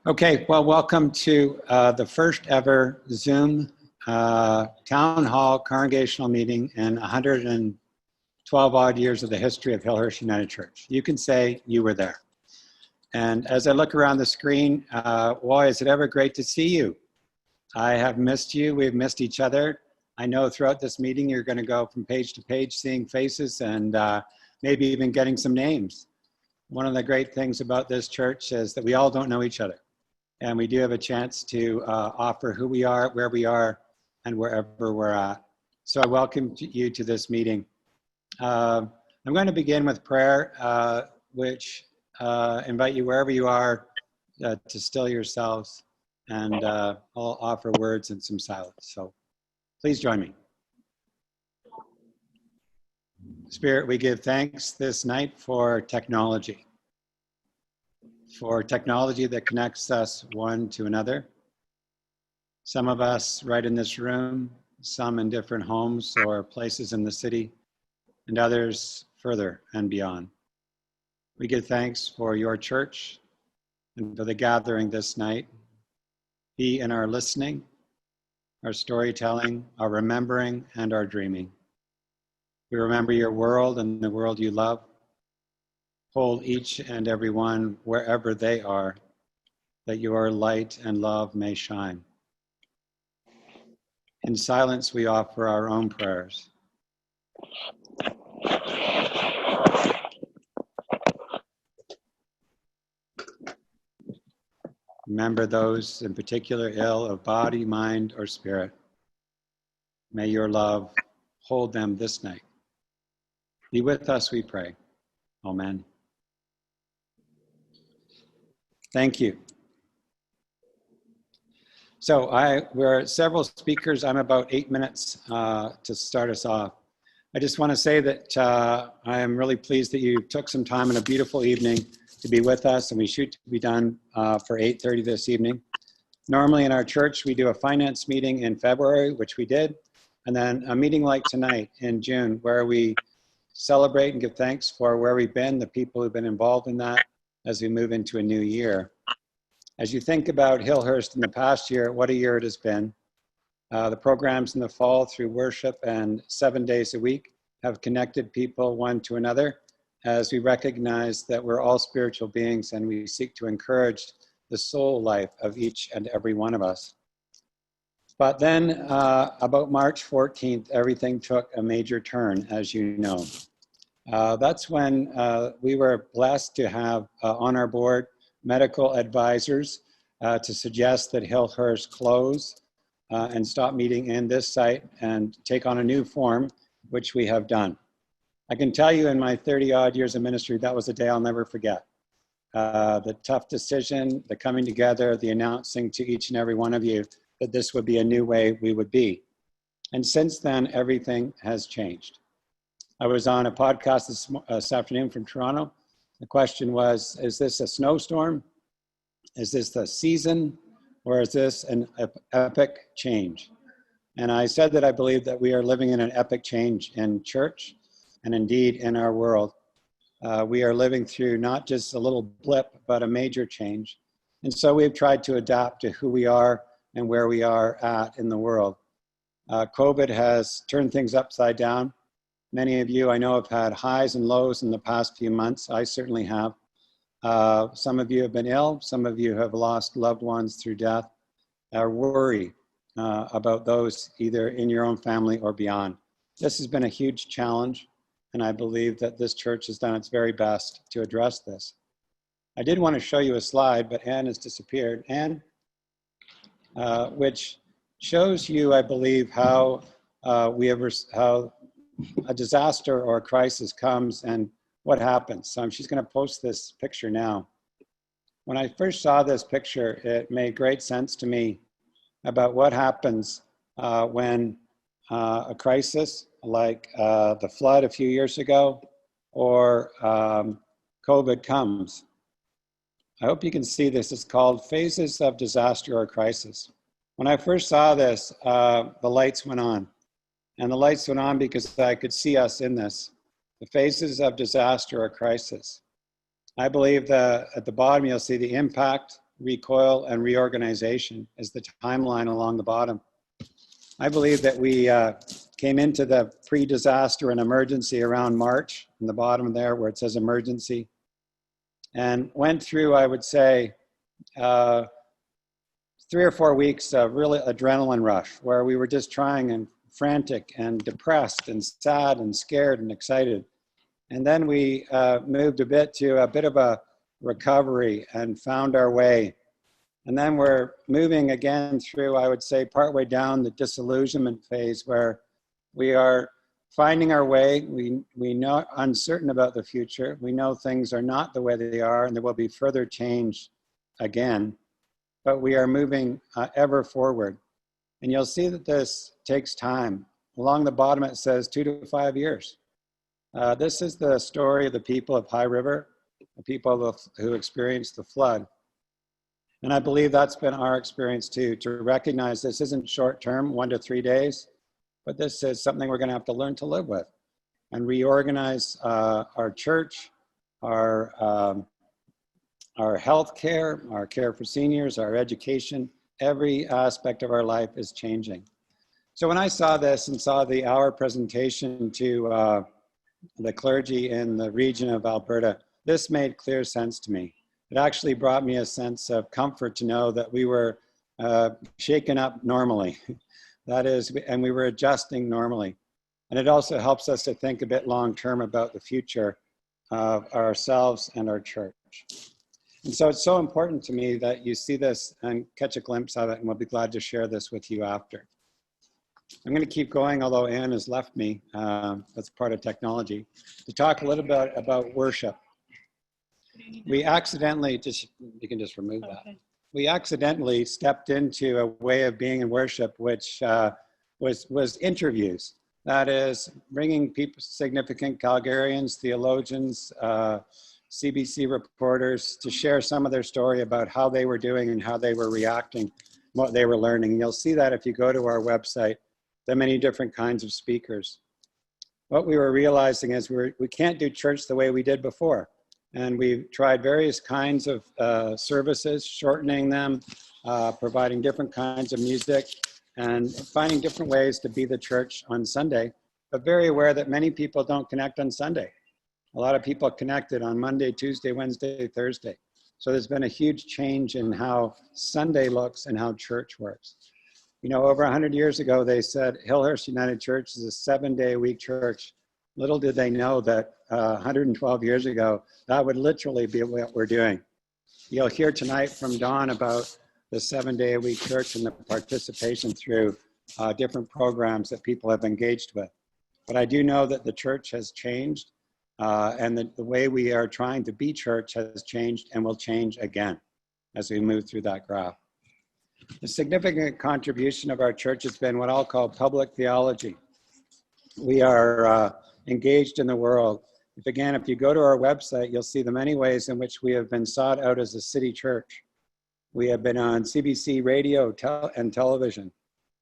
Okay, well, welcome to the first ever Zoom Town Hall Congregational meeting in 112 odd years of the history of Hillhurst United Church. You can say you were there. And as I look around the screen, boy, is it ever great to see you. I have missed you. We've missed each other. I know throughout this meeting, you're going to go from page to page, seeing faces and maybe even getting some names. One of the great things about this church is that we all don't know each other. And we do have a chance to offer who we are, where we are, and wherever we're at. So I welcome you to this meeting. I'm going to begin with prayer, which invite you wherever you are to still yourselves, and I'll offer words and some silence. So please join me. Spirit, we give thanks this night for technology that connects us one to another. Some of us right in this room, some in different homes or places in the city, and others further and beyond. We give thanks for your church and for the gathering this night. Be in our listening, our storytelling, our remembering, and our dreaming. We remember your world and the world you love. Hold each and every one wherever they are, that your light and love may shine. In silence, we offer our own prayers. Remember those in particular ill of body, mind, or spirit. May your love hold them this night. Be with us, we pray. Amen. Thank you. So we're several speakers. I'm about 8 minutes to start us off. I just want to say that I am really pleased that you took some time on a beautiful evening to be with us, and we shoot to be done for 8:30 this evening. Normally in our church, we do a finance meeting in February, which we did, and then a meeting like tonight in June, where we celebrate and give thanks for where we've been, the people who've been involved in that, as we move into a new year. As you think about Hillhurst in the past year, what a year it has been. The programs in the fall through worship and 7 days a week have connected people one to another, as we recognize that we're all spiritual beings and we seek to encourage the soul life of each and every one of us. But then about March 14th, everything took a major turn, as you know. That's when we were blessed to have on our board medical advisors to suggest that Hillhurst close and stop meeting in this site and take on a new form, which we have done. I can tell you in my 30-odd years of ministry, that was a day I'll never forget. The tough decision, the coming together, the announcing to each and every one of you that this would be a new way we would be. And since then, everything has changed. I was on a podcast this afternoon from Toronto. The question was, is this a snowstorm? Is this the season? Or is this an epic change? And I said that I believe that we are living in an epic change in church and indeed in our world. We are living through not just a little blip, but a major change. And so we've tried to adapt to who we are and where we are at in the world. COVID has turned things upside down. Many of you I know have had highs and lows in the past few months. I certainly have. Some of you have been ill. Some of you have lost loved ones through death. Worry about those either in your own family or beyond. This has been a huge challenge, and I believe that this church has done its very best to address this. I did want to show you a slide, but Anne has disappeared. Anne, which shows you, I believe, how how a disaster or a crisis comes and what happens. So she's going to post this picture now. When I first saw this picture, it made great sense to me about what happens when a crisis like the flood a few years ago or COVID comes. I hope you can see this. It's called Phases of Disaster or Crisis. When I first saw this, the lights went on. And the lights went on because I could see us in this. The phases of disaster or crisis. I believe that at the bottom you'll see the impact, recoil, and reorganization is the timeline along the bottom. I believe that we came into the pre-disaster and emergency around March, in the bottom there where it says emergency, and went through, I would say, 3 or 4 weeks of really adrenaline rush, where we were just trying and frantic and depressed and sad and scared and excited. And then we moved a bit of a recovery and found our way. And then we're moving again through, I would say, partway down the disillusionment phase, where we are finding our way. We know uncertain about the future. We know things are not the way they are, and there will be further change again. But we are moving ever forward. And you'll see that this takes time. Along the bottom, it says 2 to 5 years. This is the story of the people of High River, the people who experienced the flood. And I believe that's been our experience too, to recognize this isn't short term, 1 to 3 days, but this is something we're going to have to learn to live with and reorganize our church, our health care, our care for seniors, our education. Every aspect of our life is changing. So when I saw this and saw the hour presentation to the clergy in the region of Alberta, this made clear sense to me. It actually brought me a sense of comfort to know that we were shaken up normally. That is, and we were adjusting normally. And it also helps us to think a bit long-term about the future of ourselves and our church. And so it's so important to me that you see this and catch a glimpse of it, and we'll be glad to share this with you after. I'm going to keep going, although Anne has left me, that's part of technology, to talk a little bit about worship. We accidentally, you can just remove that. We accidentally stepped into a way of being in worship, which was interviews. That is, bringing people, significant Calgarians, theologians, CBC reporters, to share some of their story about how they were doing and how they were reacting, what they were learning. You'll see that if you go to our website, there are many different kinds of speakers. What we were realizing is we can't do church the way we did before. And we've tried various kinds of services, shortening them, providing different kinds of music, and finding different ways to be the church on Sunday, but very aware that many people don't connect on Sunday. A lot of people connected on Monday, Tuesday, Wednesday, Thursday. So there's been a huge change in how Sunday looks and how church works. You know, over 100 years ago, they said Hillhurst United Church is a 7-day-a-week church. Little did they know that 112 years ago, that would literally be what we're doing. You'll hear tonight from Dawn about the 7-day-a-week church and the participation through different programs that people have engaged with. But I do know that the church has changed, and the way we are trying to be church has changed and will change again as we move through that graph. The significant contribution of our church has been what I'll call public theology. We are engaged in the world. If you go to our website, you'll see the many ways in which we have been sought out as a city church. We have been on CBC radio and television,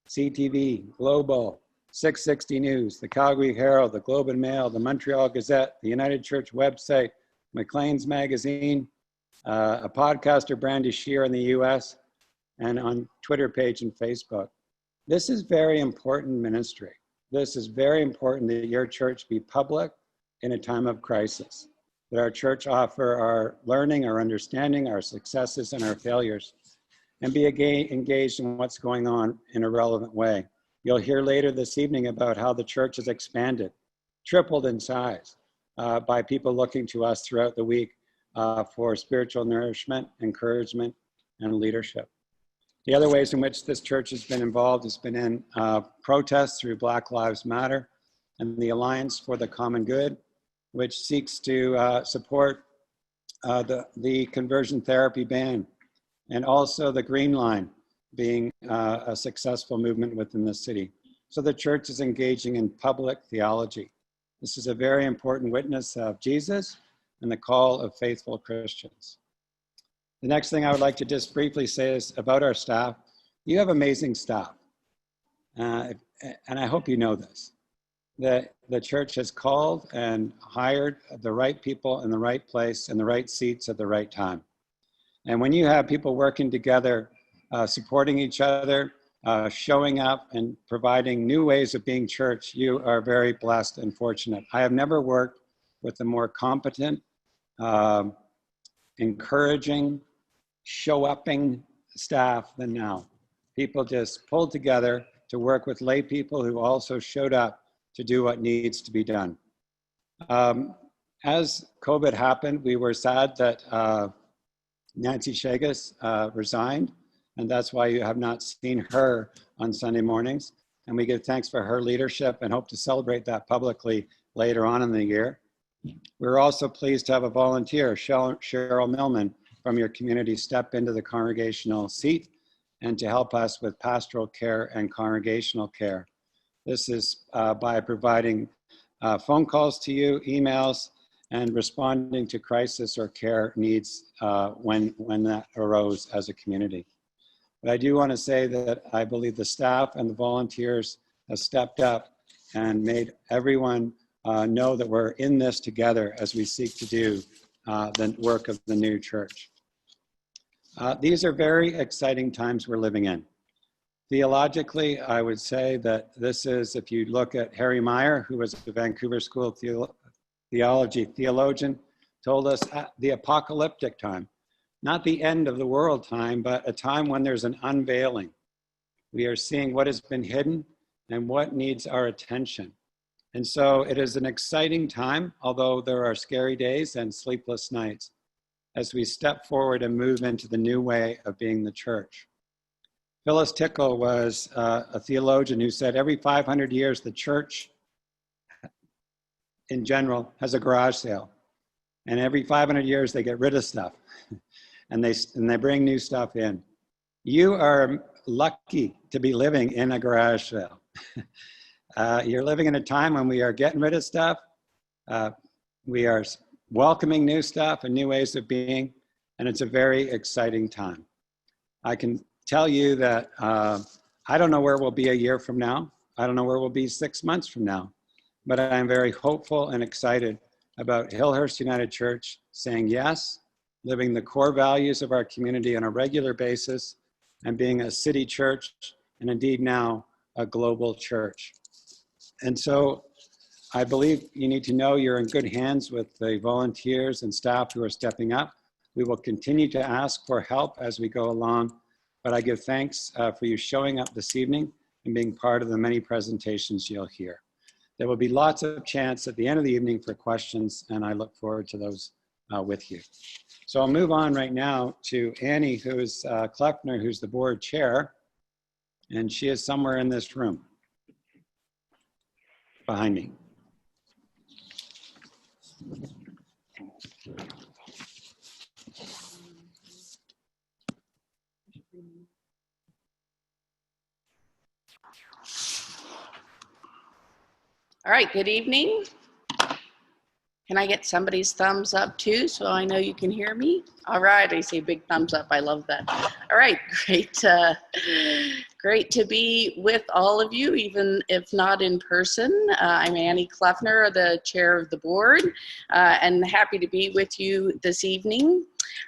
CTV, Global, 660 News, the Calgary Herald, the Globe and Mail, the Montreal Gazette, the United Church website, Maclean's Magazine, a podcaster, Brandy Shear in the US, and on Twitter page and Facebook. This is very important ministry. This is very important that your church be public in a time of crisis, that our church offer our learning, our understanding, our successes, and our failures, and be engaged in what's going on in a relevant way. You'll hear later this evening about how the church has expanded, tripled in size by people looking to us throughout the week for spiritual nourishment, encouragement, and leadership. The other ways in which this church has been involved has been in protests through Black Lives Matter and the Alliance for the Common Good, which seeks to support the conversion therapy ban, and also the Green Line being a successful movement within the city. So the church is engaging in public theology. This is a very important witness of Jesus and the call of faithful Christians. The next thing I would like to just briefly say is about our staff. You have amazing staff, and I hope you know this. The church has called and hired the right people in the right place in the right seats at the right time. And when you have people working together, supporting each other, showing up and providing new ways of being church, you are very blessed and fortunate. I have never worked with a more competent, encouraging, show-upping staff than now. People just pulled together to work with lay people who also showed up to do what needs to be done. As COVID happened, we were sad that Nancy Shagas resigned, and that's why you have not seen her on Sunday mornings. And we give thanks for her leadership and hope to celebrate that publicly later on in the year. We're also pleased to have a volunteer, Cheryl Millman, from your community step into the congregational seat and to help us with pastoral care and congregational care. This is by providing phone calls to you, emails, and responding to crisis or care needs when that arose as a community. But I do want to say that I believe the staff and the volunteers have stepped up and made everyone know that we're in this together as we seek to do the work of the new church. These are very exciting times we're living in. Theologically, I would say that this is, if you look at Harry Meyer, who was a Vancouver School Theology theologian, told us the apocalyptic time, not the end of the world time, but a time when there's an unveiling. We are seeing what has been hidden and what needs our attention. And so it is an exciting time, although there are scary days and sleepless nights, as we step forward and move into the new way of being the church. Phyllis Tickle was a theologian who said every 500 years, the church in general has a garage sale. And every 500 years, they get rid of stuff and they bring new stuff in. You are lucky to be living in a garage sale. You're living in a time when we are getting rid of stuff. We are welcoming new stuff and new ways of being, and it's a very exciting time. I can tell you that I don't know where we'll be a year from now. I don't know where we'll be 6 months from now, but I'm very hopeful and excited about Hillhurst United Church saying yes, living the core values of our community on a regular basis, and being a city church, and indeed now a global church. And so I believe you need to know you're in good hands with the volunteers and staff who are stepping up. We will continue to ask for help as we go along, but I give thanks for you showing up this evening and being part of the many presentations you'll hear. There will be lots of chance at the end of the evening for questions, and I look forward to those with you. So I'll move on right now to Annie, who's Kleffner, who's the board chair, and she is somewhere in this room behind me. All right, good evening. Can I get somebody's thumbs up too, so I know you can hear me? All right, I see a big thumbs up. I love that. All right, great. Great to be with all of you, even if not in person. I'm Annie Kleffner, the chair of the board, and happy to be with you this evening.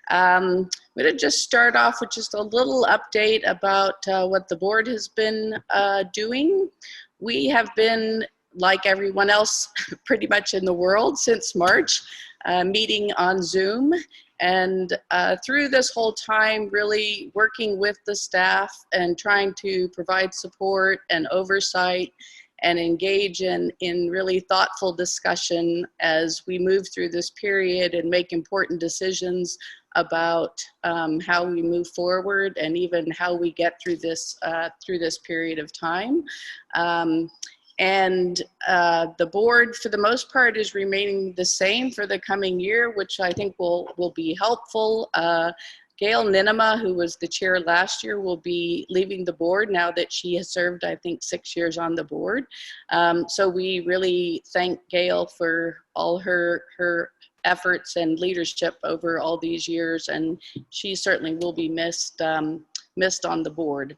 I'm going to just start off with just a little update about what the board has been doing. We have been, like everyone else pretty much in the world since March, meeting on Zoom, and through this whole time really working with the staff and trying to provide support and oversight and engage in really thoughtful discussion as we move through this period and make important decisions about how we move forward and even how we get through this period of time. And the board, for the most part, is remaining the same for the coming year, which I think will be helpful. Gail Ninema, who was the chair last year, will be leaving the board now that she has served, I think, 6 years on the board. So we really thank Gail for all her efforts and leadership over all these years, and she certainly will be missed on the board.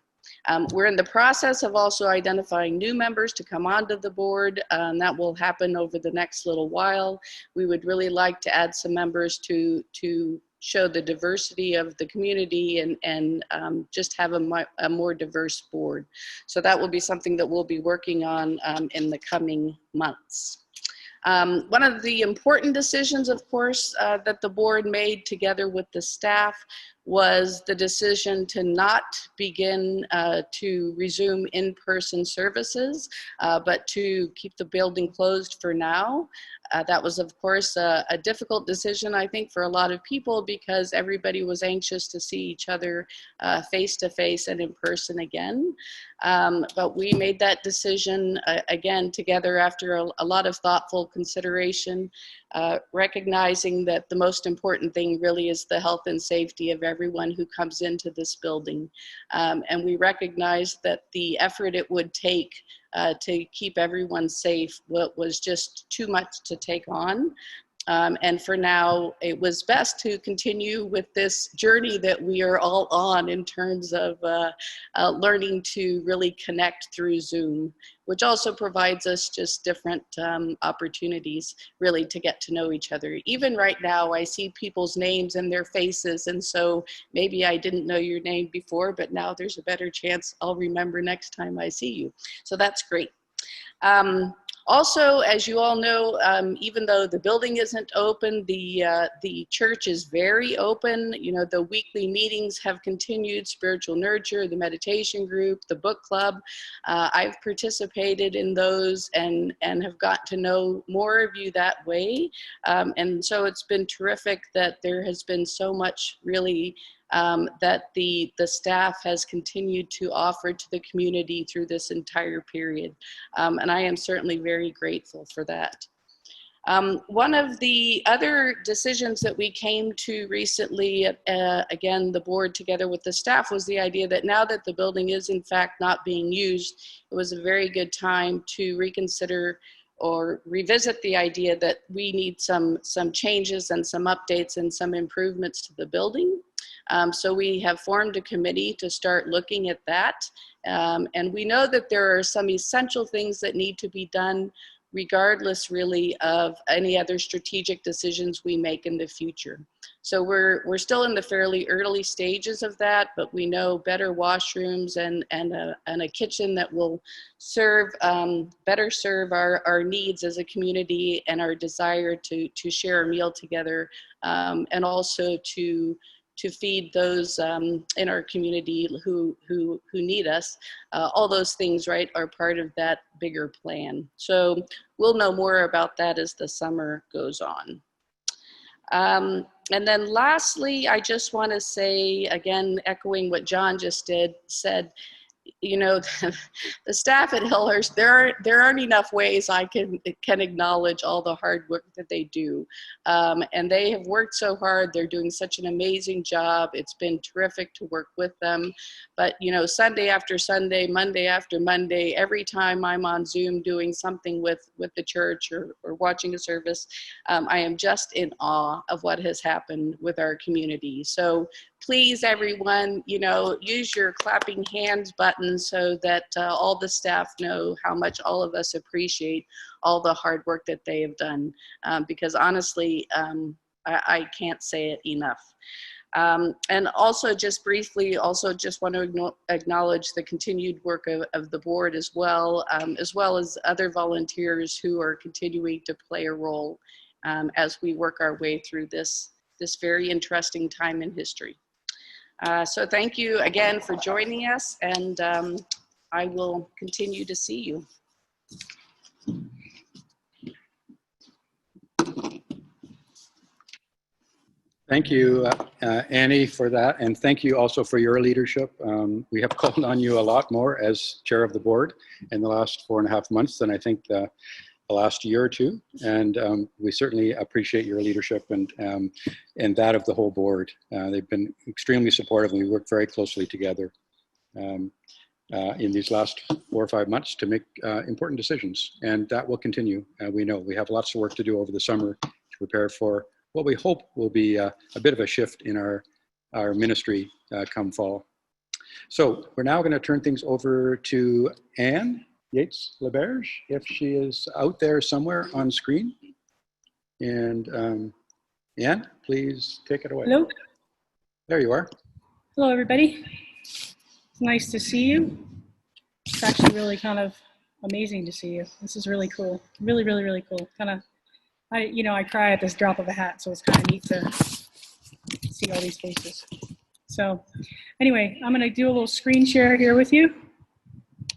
We're in the process of also identifying new members to come onto the board. That will happen over the next little while. We would really like to add some members to show the diversity of the community and just have a more diverse board. So that will be something that we'll be working on in the coming months. One of the important decisions, of course, that the board made together with the staff was the decision to not begin to resume in-person services, but to keep the building closed for now. That was, of course, a difficult decision, I think, for a lot of people because everybody was anxious to see each other face-to-face and in person again. But we made that decision, again, together after a lot of thoughtful consideration, recognizing that the most important thing really is the health and safety of everyone who comes into this building. And we recognize that the effort it would take to keep everyone safe was just too much to take on. And for now, it was best to continue with this journey that we are all on in terms of learning to really connect through Zoom, which also provides us just different opportunities really to get to know each other. Even right now, I see people's names and their faces, and so maybe I didn't know your name before, but now there's a better chance I'll remember next time I see you. So that's great. Also, as you all know, even though the building isn't open, the church is very open. You know, the weekly meetings have continued, spiritual nurture, the meditation group, the book club. I've participated in those and have got to know more of you that way. And so it's been terrific that there has been so much really that the staff has continued to offer to the community through this entire period. And I am certainly very grateful for that. One of the other decisions that we came to recently, again, the board together with the staff, was the idea that now that the building is in fact not being used, it was a very good time to reconsider or revisit the idea that we need some changes and some updates and some improvements to the building. So we have formed a committee to start looking at that. And we know that there are some essential things that need to be done regardless really of any other strategic decisions we make in the future. So we're still in the fairly early stages of that, but we know better washrooms and a kitchen that will serve, better serve our needs as a community and our desire to share a meal together, and also to feed those in our community who need us. All those things, right, are part of that bigger plan. So we'll know more about that as the summer goes on. And then lastly, I just want to say, again, echoing what John just said, you know, the staff at Hillhurst, there aren't enough ways I can acknowledge all the hard work that they do. And they have worked so hard. They're doing such an amazing job. It's been terrific to work with them. But, you know, Sunday after Sunday, Monday after Monday, every time I'm on Zoom doing something with the church or watching a service, I am just in awe of what has happened with our community. So please, everyone, you know, use your clapping hands button so that all the staff know how much all of us appreciate all the hard work that they have done. Because honestly, I can't say it enough. And also just briefly, also just want to acknowledge the continued work of the board as well as other volunteers who are continuing to play a role as we work our way through this very interesting time in history. So thank you again for joining us, and I will continue to see you. Thank you, Annie, for that, and thank you also for your leadership. We have called on you a lot more as chair of the board in the last 4.5 months than I think the last year or two, and we certainly appreciate your leadership and that of the whole board. They've been extremely supportive, and we work very closely together in these last 4 or 5 months to make important decisions, and that will continue. We know we have lots of work to do over the summer to prepare for what we hope will be a bit of a shift in our ministry come fall. So we're now going to turn things over to Anne Yates-Laberge, if she is out there somewhere on screen. And Ann, please take it away. Hello. There you are. Hello, everybody. It's nice to see you. It's actually really kind of amazing to see you. This is really cool. Really, really, really cool. Kind of, I cry at this drop of a hat, so it's kind of neat to see all these faces. So anyway, I'm going to do a little screen share here with you,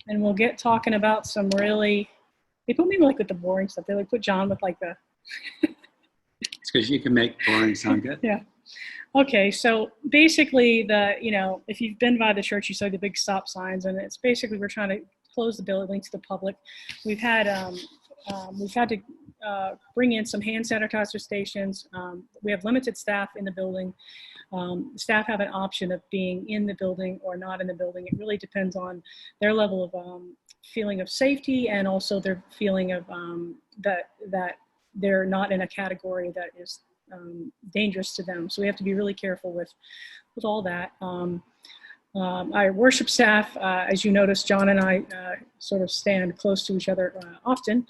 and we'll get talking about some really, they put me like with the boring stuff. They like put John with like the. It's because you can make boring sound good. Yeah. Okay, so basically if you've been by the church, you saw the big stop signs, and it's basically we're trying to close the building to the public. We've had to bring in some hand sanitizer stations. We have limited staff in the building. Staff have an option of being in the building or not in the building. It really depends on their level of feeling of safety, and also their feeling of that they're not in a category that is dangerous to them. So we have to be really careful with all that. Our worship staff, as you notice, John and I sort of stand close to each other often.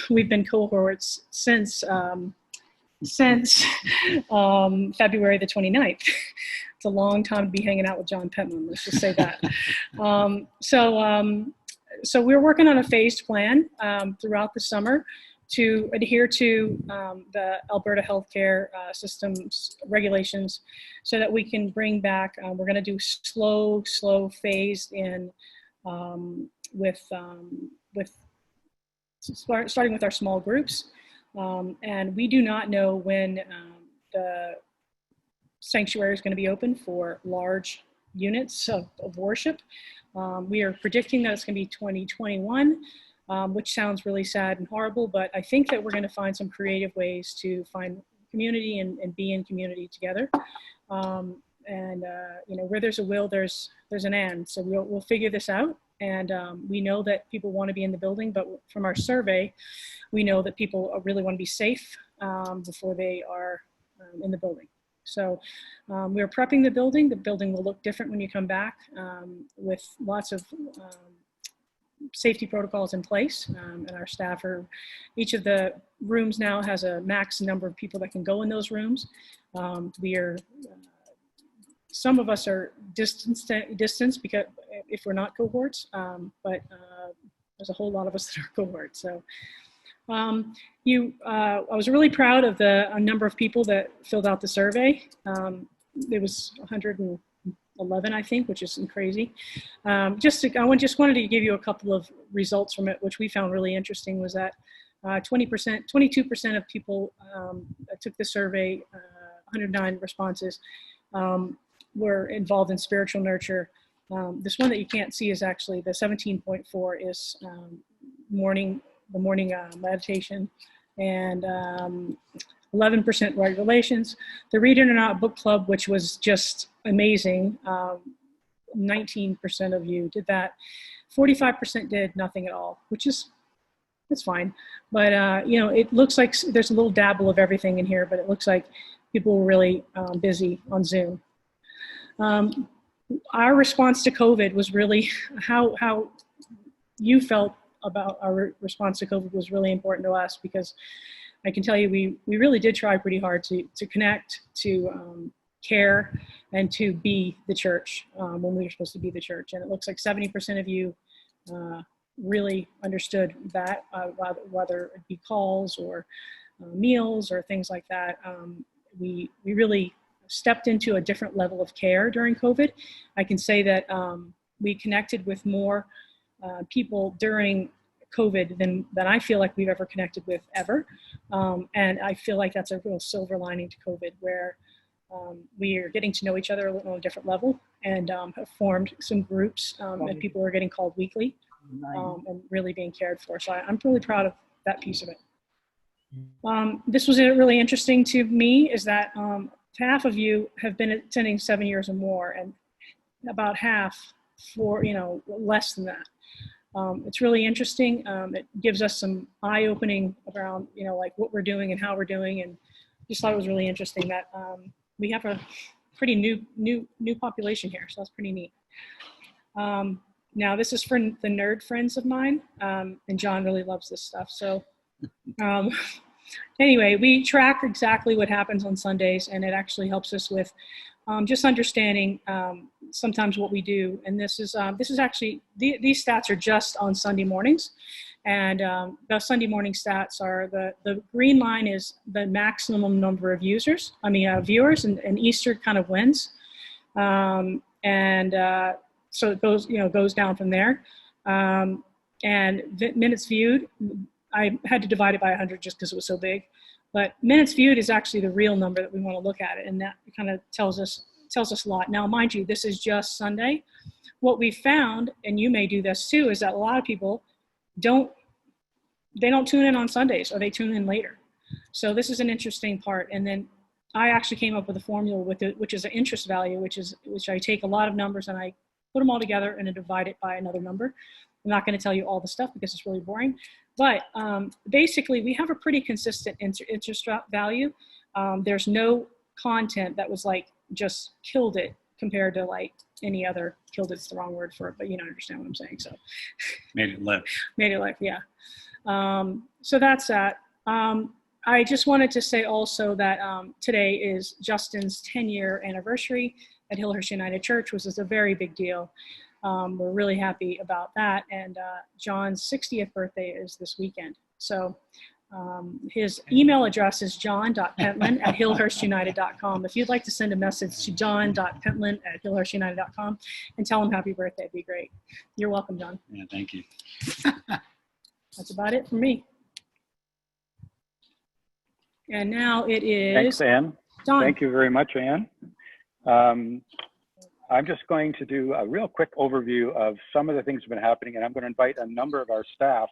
We've been cohorts since February the 29th. It's a long time to be hanging out with John Petman, let's just say that. So we're working on a phased plan throughout the summer to adhere to the Alberta healthcare systems regulations, so that we can bring back, we're going to do slow phased in starting with our small groups. And we do not know when the sanctuary is going to be open for large units of worship. We are predicting that it's going to be 2021. Which sounds really sad and horrible, but I think that we're going to find some creative ways to find community and be in community together. Where there's a will, there's an and. So we'll figure this out. And we know that people want to be in the building, but from our survey, we know that people really want to be safe before they are in the building. So we're prepping the building. The building will look different when you come back, with lots of safety protocols in place, and our staff each of the rooms now has a max number of people that can go in those rooms. Some of us are distanced because if we're not cohorts, but there's a whole lot of us that are cohorts. So I was really proud of a number of people that filled out the survey. There was 111, I think, which is crazy. I just wanted to give you a couple of results from it, which we found really interesting. Was that 22% of people that took the survey, 109 responses, were involved in spiritual nurture. This one that you can't see is actually the 17.4 is the morning meditation, and 11% right relations. The Read It or Not book club, which was just amazing. 19% of you did that. 45% did nothing at all, which is, it's fine. But it looks like there's a little dabble of everything in here, but it looks like people were really busy on Zoom. Our response to COVID was really how you felt about our response to COVID was really important to us, because I can tell you we really did try pretty hard to connect, to care, and to be the church when we were supposed to be the church. And it looks like 70% of you really understood that, whether it be calls or meals or things like that. We really stepped into a different level of care during COVID. I can say that we connected with more people during COVID than I feel like we've ever connected with ever. And I feel like that's a real silver lining to COVID, where we are getting to know each other on a different level, and have formed some groups, and people are getting called weekly, and really being cared for. So I'm really proud of that piece of it. This was really interesting to me, is that half of you have been attending 7 years or more, and about half for less than that. It's really interesting. It gives us some eye-opening around like what we're doing and how we're doing, and just thought it was really interesting that we have a pretty new population here, so that's pretty neat. Now this is for the nerd friends of mine, and John really loves this stuff. So anyway, we track exactly what happens on Sundays, and it actually helps us with just understanding sometimes what we do. And this is actually, these stats are just on Sunday mornings. And the Sunday morning stats are the green line is the maximum number of viewers, and Easter kind of wins. So it goes down from there. And minutes viewed, I had to divide it by 100 just because it was so big. But minutes viewed is actually the real number that we want to look at it, and that kind of tells us a lot. Now, mind you, this is just Sunday. What we found, and you may do this too, is that a lot of people don't tune in on Sundays, or they tune in later. So this is an interesting part. And then I actually came up with a formula with it, which is an interest value, which I take a lot of numbers and I put them all together and I divide it by another number. I'm not going to tell you all the stuff because it's really boring. But basically, we have a pretty consistent interest value. There's no content that was like just killed it compared to like any other. Killed it's the wrong word for it, but you don't understand what I'm saying. So Made it live. Made it live, yeah. So that's that. I just wanted to say also that today is Justin's 10-year anniversary at Hillhurst United Church, which is a very big deal. We're really happy about that. And John's 60th birthday is this weekend. So his email address is john.pentland@hillhurstunited.com. If you'd like to send a message to john.pentland@hillhurstunited.com and tell him happy birthday, it'd be great. You're welcome, John. Yeah, thank you. That's about it for me. And now it is Thanks, Anne. Don. Thank you very much, Anne. I'm just going to do a real quick overview of some of the things that have been happening, and I'm going to invite a number of our staff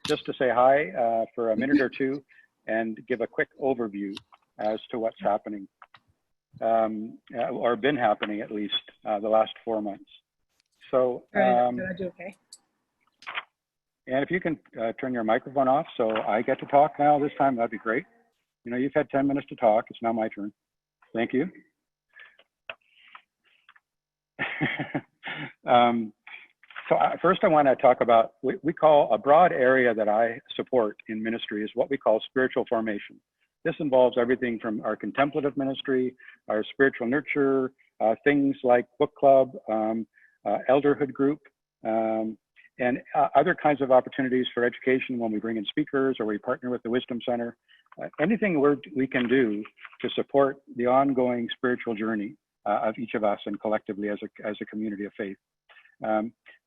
just to say hi for a minute or two and give a quick overview as to what's happening, or been happening at least the last 4 months. So, Did I do okay? and if you can turn your microphone off so I get to talk now this time, that'd be great. You know, you've had 10 minutes to talk. It's now my turn. Thank you. First I want to talk about, we call a broad area that I support in ministry is what we call spiritual formation. This involves everything from our contemplative ministry, our spiritual nurture, things like book club, elderhood group, and other kinds of opportunities for education when we bring in speakers or we partner with the Wisdom Center. Anything we can do to support the ongoing spiritual journey of each of us and collectively as a community of faith.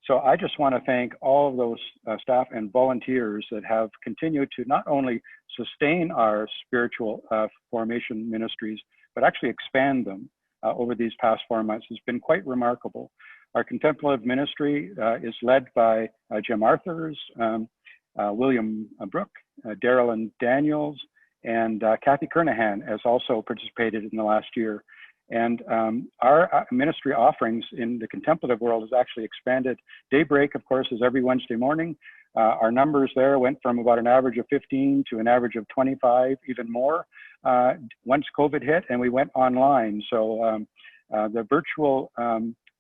So I just want to thank all of those staff and volunteers that have continued to not only sustain our spiritual formation ministries, but actually expand them over these past 4 months. It's been quite remarkable. Our contemplative ministry is led by Jim Arthurs, William Brooke, Daryl and Daniels, and Kathy Kernahan has also participated in the last year. And our ministry offerings in the contemplative world has actually expanded. Daybreak, of course, is every Wednesday morning. Our numbers there went from about an average of 15 to an average of 25, even more, once COVID hit and we went online. So the virtual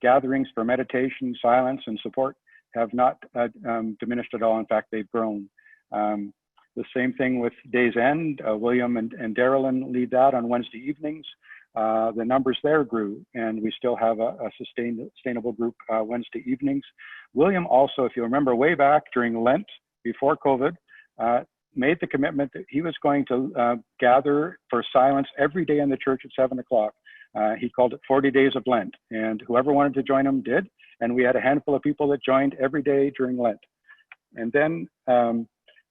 gatherings for meditation, silence, and support have not diminished at all. In fact, they've grown. The same thing with Day's End. William and Darylyn lead that on Wednesday evenings. The numbers there grew, and we still have a sustainable group Wednesday evenings. William also, if you remember way back during Lent, before COVID, made the commitment that he was going to gather for silence every day in the church at 7 o'clock. He called it 40 days of Lent, and whoever wanted to join him did. And we had a handful of people that joined every day during Lent. And then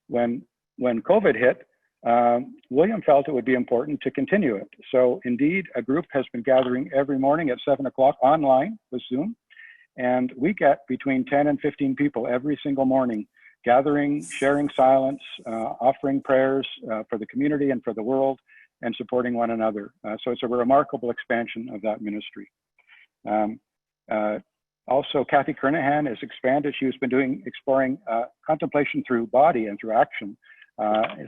when COVID hit, William felt it would be important to continue it. So indeed, a group has been gathering every morning at 7 o'clock online with Zoom. And we get between 10 and 15 people every single morning gathering, sharing silence, offering prayers for the community and for the world, and supporting one another. So it's a remarkable expansion of that ministry. Also, Kathy Kernahan has expanded. She's been exploring contemplation through body and through action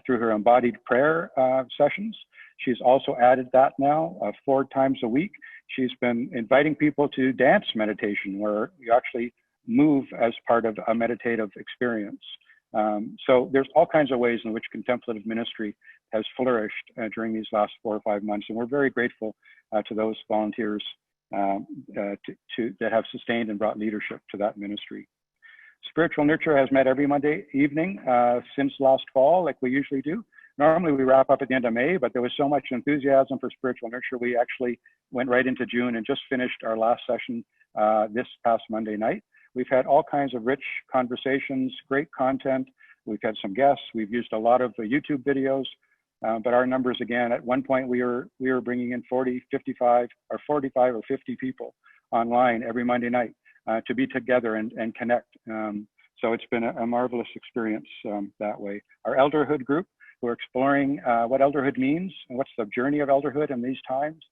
through her embodied prayer sessions. She's also added that now 4 times a week. She's been inviting people to dance meditation, where you actually move as part of a meditative experience. So there's all kinds of ways in which contemplative ministry has flourished during these last 4 or 5 months. And we're very grateful to those volunteers that have sustained and brought leadership to that ministry. Spiritual Nurture has met every Monday evening since last fall, like we usually do. Normally we wrap up at the end of May, but there was so much enthusiasm for Spiritual Nurture, we actually went right into June and just finished our last session this past Monday night. We've had all kinds of rich conversations, great content. We've had some guests. We've used a lot of the YouTube videos, but our numbers, again, at one point we were bringing in 40, 55, or 45 or 50 people online every Monday night to be together and connect. So it's been a marvelous experience that way. Our elderhood group, we're exploring what elderhood means and what's the journey of elderhood in these times,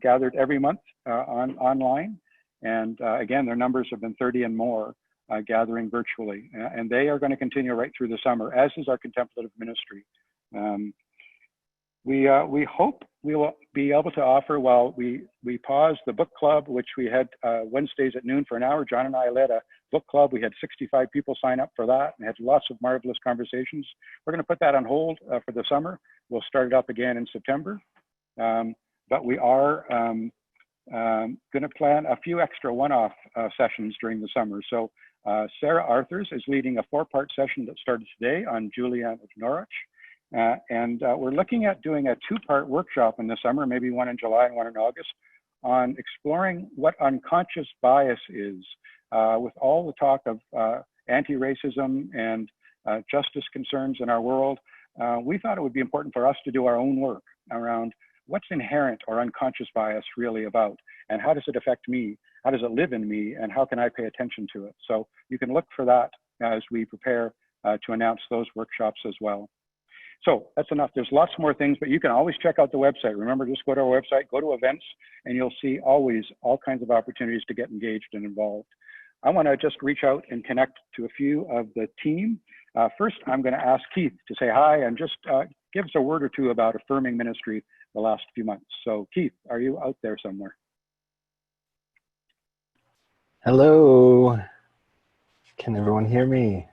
gathered every month online. And again, their numbers have been 30 and more gathering virtually. And they are going to continue right through the summer, as is our contemplative ministry. We hope we will be able to offer, while we paused the book club, which we had Wednesdays at noon for an hour. John and I led a book club. We had 65 people sign up for that and had lots of marvelous conversations. We're going to put that on hold for the summer. We'll start it up again in September. But we are going to plan a few extra one-off sessions during the summer. So Sarah Arthurs is leading a 4-part session that started today on Julian of Norwich. And we're looking at doing a 2-part workshop in the summer, maybe one in July and one in August, on exploring what unconscious bias is. With all the talk of anti-racism and justice concerns in our world, we thought it would be important for us to do our own work around what's inherent or unconscious bias really about, and how does it affect me? How does it live in me? And how can I pay attention to it? So you can look for that as we prepare to announce those workshops as well. So that's enough. There's lots more things, but you can always check out the website. Remember, just go to our website, go to events, and you'll see always all kinds of opportunities to get engaged and involved. I want to just reach out and connect to a few of the team. First, I'm going to ask Keith to say hi and just give us a word or two about affirming ministry the last few months. So Keith, are you out there somewhere? Hello. Can everyone hear me?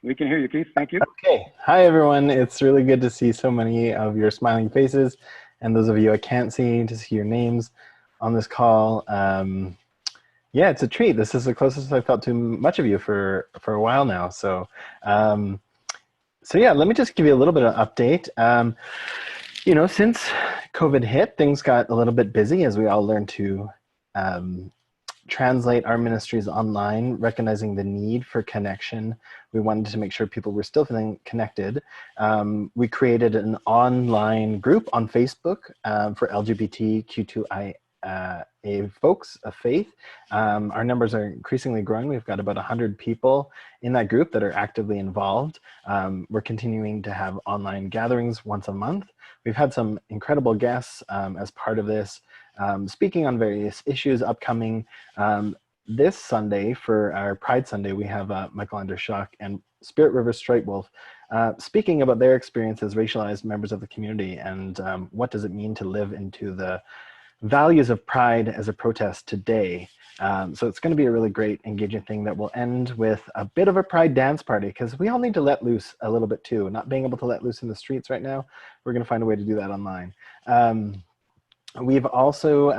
We can hear you, Keith. Thank you. Okay. Hi, everyone. It's really good to see so many of your smiling faces, and those of you I can't see, to see your names on this call. Yeah, it's a treat. This is the closest I've felt to much of you for a while now. So, so yeah, let me just give you a little bit of update. You know, since COVID hit, things got a little bit busy as we all learned to translate our ministries online, recognizing the need for connection. We wanted to make sure people were still feeling connected. We created an online group on Facebook for LGBTQ2IA folks of faith. Our numbers are increasingly growing. We've got about 100 people in that group that are actively involved. We're continuing to have online gatherings once a month. We've had some incredible guests as part of this, speaking on various issues upcoming. This Sunday, for our Pride Sunday, we have Michael Andershock and Spirit River Straight Wolf speaking about their experience as racialized members of the community and what does it mean to live into the values of pride as a protest today. So it's going to be a really great, engaging thing that will end with a bit of a pride dance party, because we all need to let loose a little bit too. Not being able to let loose in the streets right now, we're going to find a way to do that online. We've also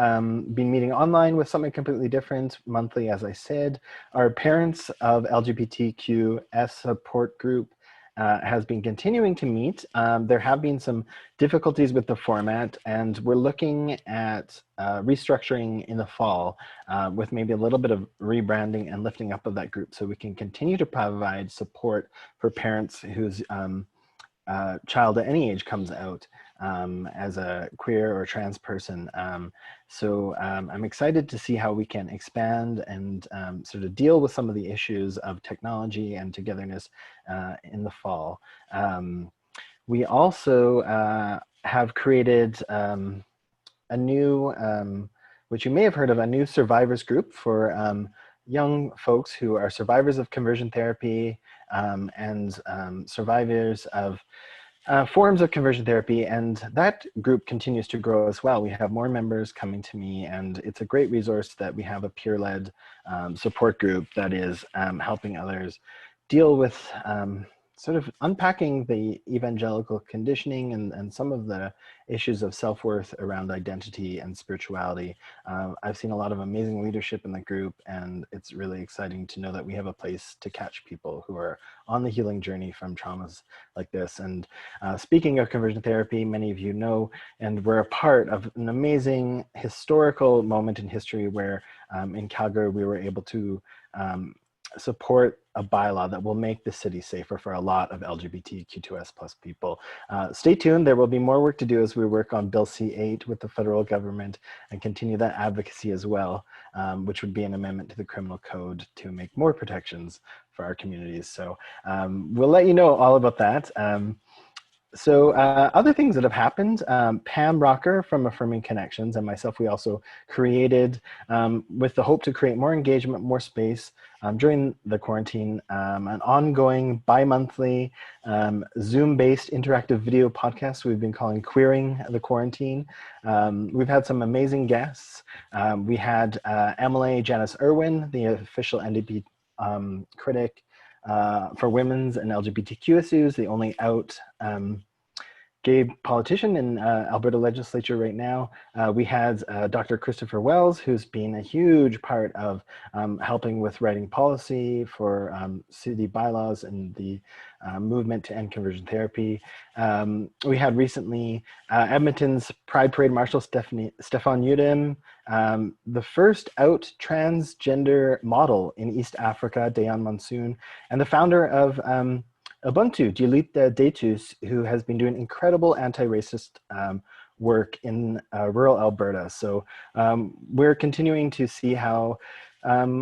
been meeting online with something completely different monthly, as I said. Our Parents of LGBTQS support group has been continuing to meet. There have been some difficulties with the format, and we're looking at restructuring in the fall with maybe a little bit of rebranding and lifting up of that group so we can continue to provide support for parents whose child at any age comes out as a queer or trans person. So I'm excited to see how we can expand and sort of deal with some of the issues of technology and togetherness in the fall. We also have created a new, which you may have heard of, a new survivors group for young folks who are survivors of conversion therapy and survivors of forms of conversion therapy, and that group continues to grow as well. We have more members coming to me, and it's a great resource that we have a peer-led support group that is helping others deal with sort of unpacking the evangelical conditioning and some of the issues of self-worth around identity and spirituality. I've seen a lot of amazing leadership in the group, and it's really exciting to know that we have a place to catch people who are on the healing journey from traumas like this. And speaking of conversion therapy, many of you know, and we're a part of an amazing historical moment in history where in Calgary we were able to support a bylaw that will make the city safer for a lot of LGBTQ2S+ people. Stay tuned, there will be more work to do as we work on Bill C-8 with the federal government and continue that advocacy as well, which would be an amendment to the criminal code to make more protections for our communities. So we'll let you know all about that. So other things that have happened, Pam Rocker from Affirming Connections and myself, we also created, with the hope to create more engagement, more space during the quarantine, an ongoing bi-monthly Zoom-based interactive video podcast we've been calling Queering the Quarantine. We've had some amazing guests. We had Emily Janice Irwin, the official NDP critic for women's and LGBTQ issues, the only out gay politician in Alberta legislature right now. We had Dr. Christopher Wells, who's been a huge part of helping with writing policy for city bylaws and the movement to end conversion therapy. We had recently Edmonton's Pride Parade Marshal Stefan Udim, the first out transgender model in East Africa, Dayan Monsoon, and the founder of Ubuntu, Juliet Detus, who has been doing incredible anti-racist work in rural Alberta. So we're continuing to see how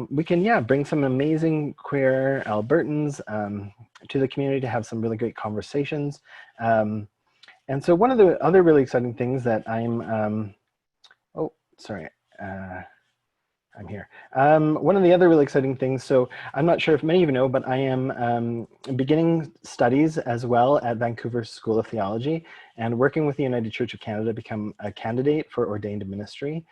we can, bring some amazing queer Albertans to the community to have some really great conversations. And so one of the other really exciting things that I'm here. One of the other really exciting things, so I'm not sure if many of you know, but I am beginning studies as well at Vancouver School of Theology and working with the United Church of Canada to become a candidate for ordained ministry.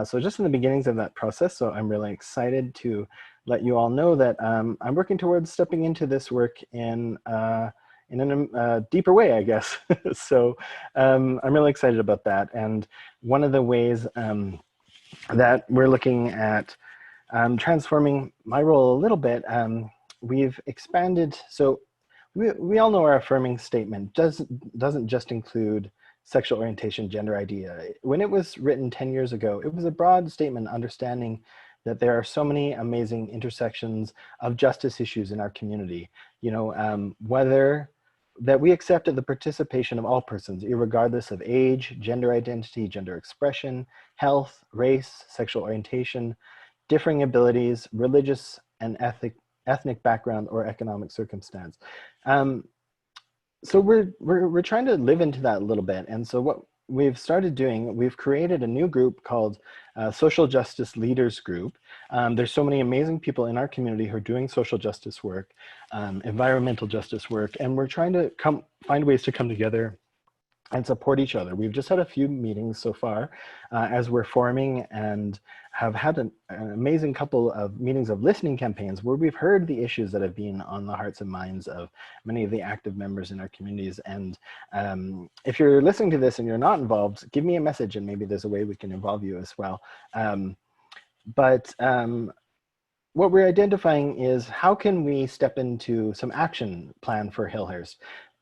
So just in the beginnings of that process, so I'm really excited to let you all know that I'm working towards stepping into this work in a deeper way, I guess. So I'm really excited about that. And one of the ways that we're looking at transforming my role a little bit. We've expanded, so we all know our affirming statement doesn't just include sexual orientation, gender idea. When it was written 10 years ago, it was a broad statement understanding that there are so many amazing intersections of justice issues in our community. You know, whether that we accept the participation of all persons, irregardless of age, gender identity, gender expression, health, race, sexual orientation, differing abilities, religious and ethnic background, or economic circumstance. So we're trying to live into that a little bit. And so what we've started doing, we've created a new group called Social Justice Leaders Group. There's so many amazing people in our community who are doing social justice work, environmental justice work, and we're trying to find ways to come together and support each other. We've just had a few meetings so far as we're forming, and have had an amazing couple of meetings of listening campaigns where we've heard the issues that have been on the hearts and minds of many of the active members in our communities. And if you're listening to this and you're not involved, give me a message and maybe there's a way we can involve you as well. But what we're identifying is how can we step into some action plan for Hillhurst?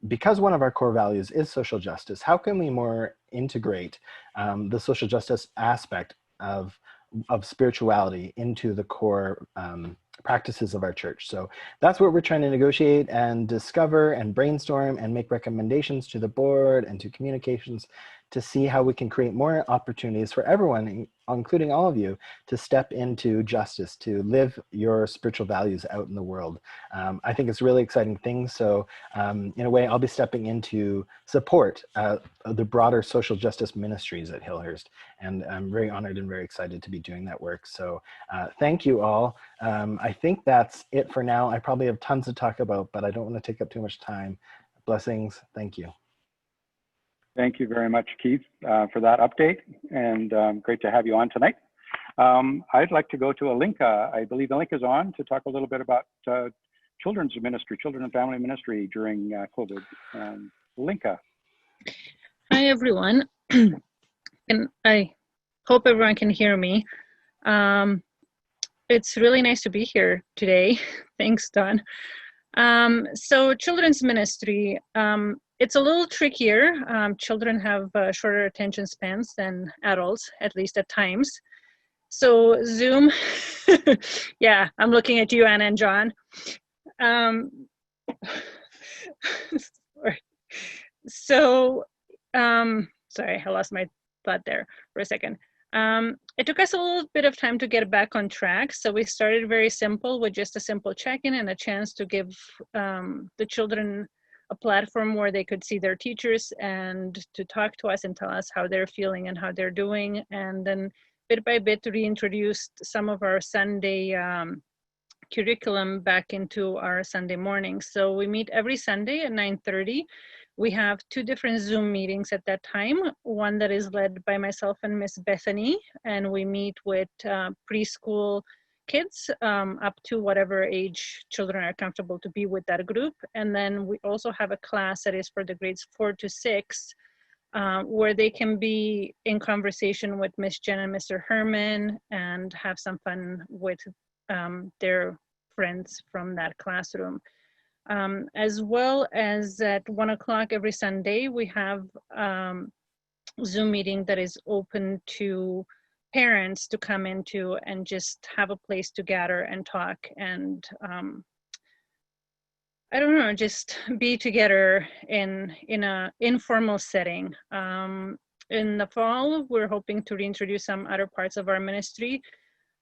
Because one of our core values is social justice, how can we more integrate the social justice aspect of spirituality into the core practices of our church? So that's what we're trying to negotiate and discover and brainstorm and make recommendations to the board and to communications to see how we can create more opportunities for everyone, including all of you, to step into justice, to live your spiritual values out in the world. I think it's a really exciting thing. So in a way, I'll be stepping into support the broader social justice ministries at Hillhurst. And I'm very honored and very excited to be doing that work. So thank you all. I think that's it for now. I probably have tons to talk about, but I don't want to take up too much time. Blessings. Thank you. Thank you very much, Keith, for that update, and great to have you on tonight. I'd like to go to Alinka. I believe Alinka's on to talk a little bit about children's ministry, children and family ministry during COVID. Linka. Hi, everyone. And I hope everyone can hear me. It's really nice to be here today. Thanks, Don. So children's ministry, it's a little trickier. Children have shorter attention spans than adults, at least at times. So Zoom, yeah, I'm looking at you, Anna and John. So, sorry, I lost my thought there for a second. It took us a little bit of time to get back on track. So we started very simple with just a simple check-in and a chance to give the children a platform where they could see their teachers and to talk to us and tell us how they're feeling and how they're doing. And then bit by bit reintroduced some of our Sunday curriculum back into our Sunday mornings. So we meet every Sunday at 9:30. We have 2 different Zoom meetings at that time, one that is led by myself and Miss Bethany, and we meet with preschool kids up to whatever age children are comfortable to be with that group. And then we also have a class that is for the grades 4 to 6, where they can be in conversation with Miss Jen and Mr. Herman and have some fun with their friends from that classroom. As well as at 1 o'clock every Sunday, we have Zoom meeting that is open to parents to come into and just have a place to gather and talk and I don't know, just be together in a informal setting. In the fall, we're hoping to reintroduce some other parts of our ministry,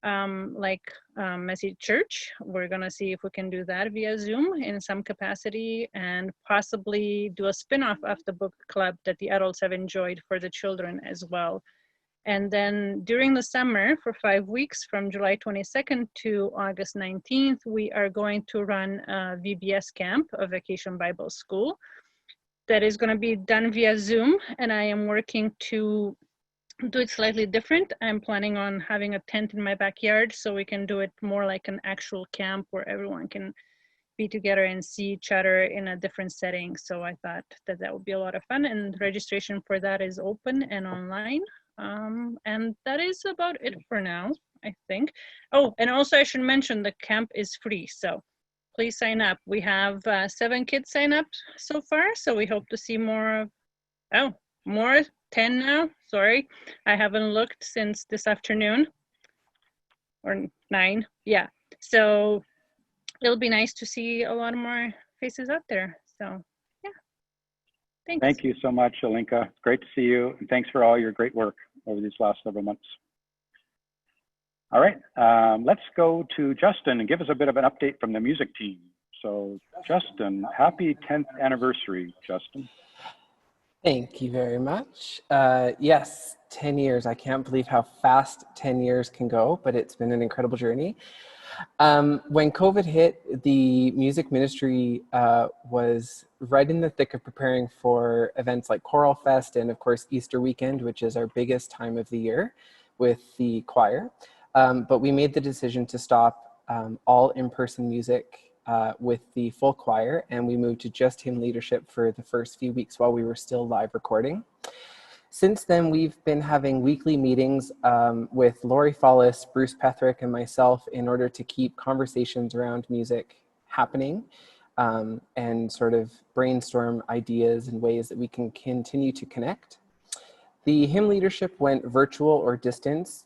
like Message Church. We're gonna see if we can do that via Zoom in some capacity and possibly do a spin-off of the book club that the adults have enjoyed for the children as well. And then during the summer for 5 weeks from July 22nd to August 19th, we are going to run a VBS camp, a Vacation Bible School, that is gonna be done via Zoom. And I am working to do it slightly different. I'm planning on having a tent in my backyard so we can do it more like an actual camp where everyone can be together and see each other in a different setting. So I thought that that would be a lot of fun, and registration for that is open and online. And that is about it for now, I think. Oh, and also I should mention the camp is free, so please sign up. We have 7 kids sign up so far, so we hope to see more. Oh, more, 10 now, sorry. I haven't looked since this afternoon, or 9, yeah. So it'll be nice to see a lot more faces out there, so yeah. Thanks. Thank you so much, Alinka. Great to see you, and thanks for all your great work over these last several months. All right, let's go to Justin and give us a bit of an update from the music team. So Justin, happy 10th anniversary, Justin. Thank you very much. Yes, 10 years. I can't believe how fast 10 years can go, but it's been an incredible journey. When COVID hit, the music ministry was right in the thick of preparing for events like Choral Fest and of course Easter weekend, which is our biggest time of the year with the choir. But we made the decision to stop all in-person music with the full choir, and we moved to just hymn leadership for the first few weeks while we were still live recording. Since then, we've been having weekly meetings with Lori Follis, Bruce Petherick, and myself in order to keep conversations around music happening and sort of brainstorm ideas and ways that we can continue to connect. The hymn leadership went virtual or distance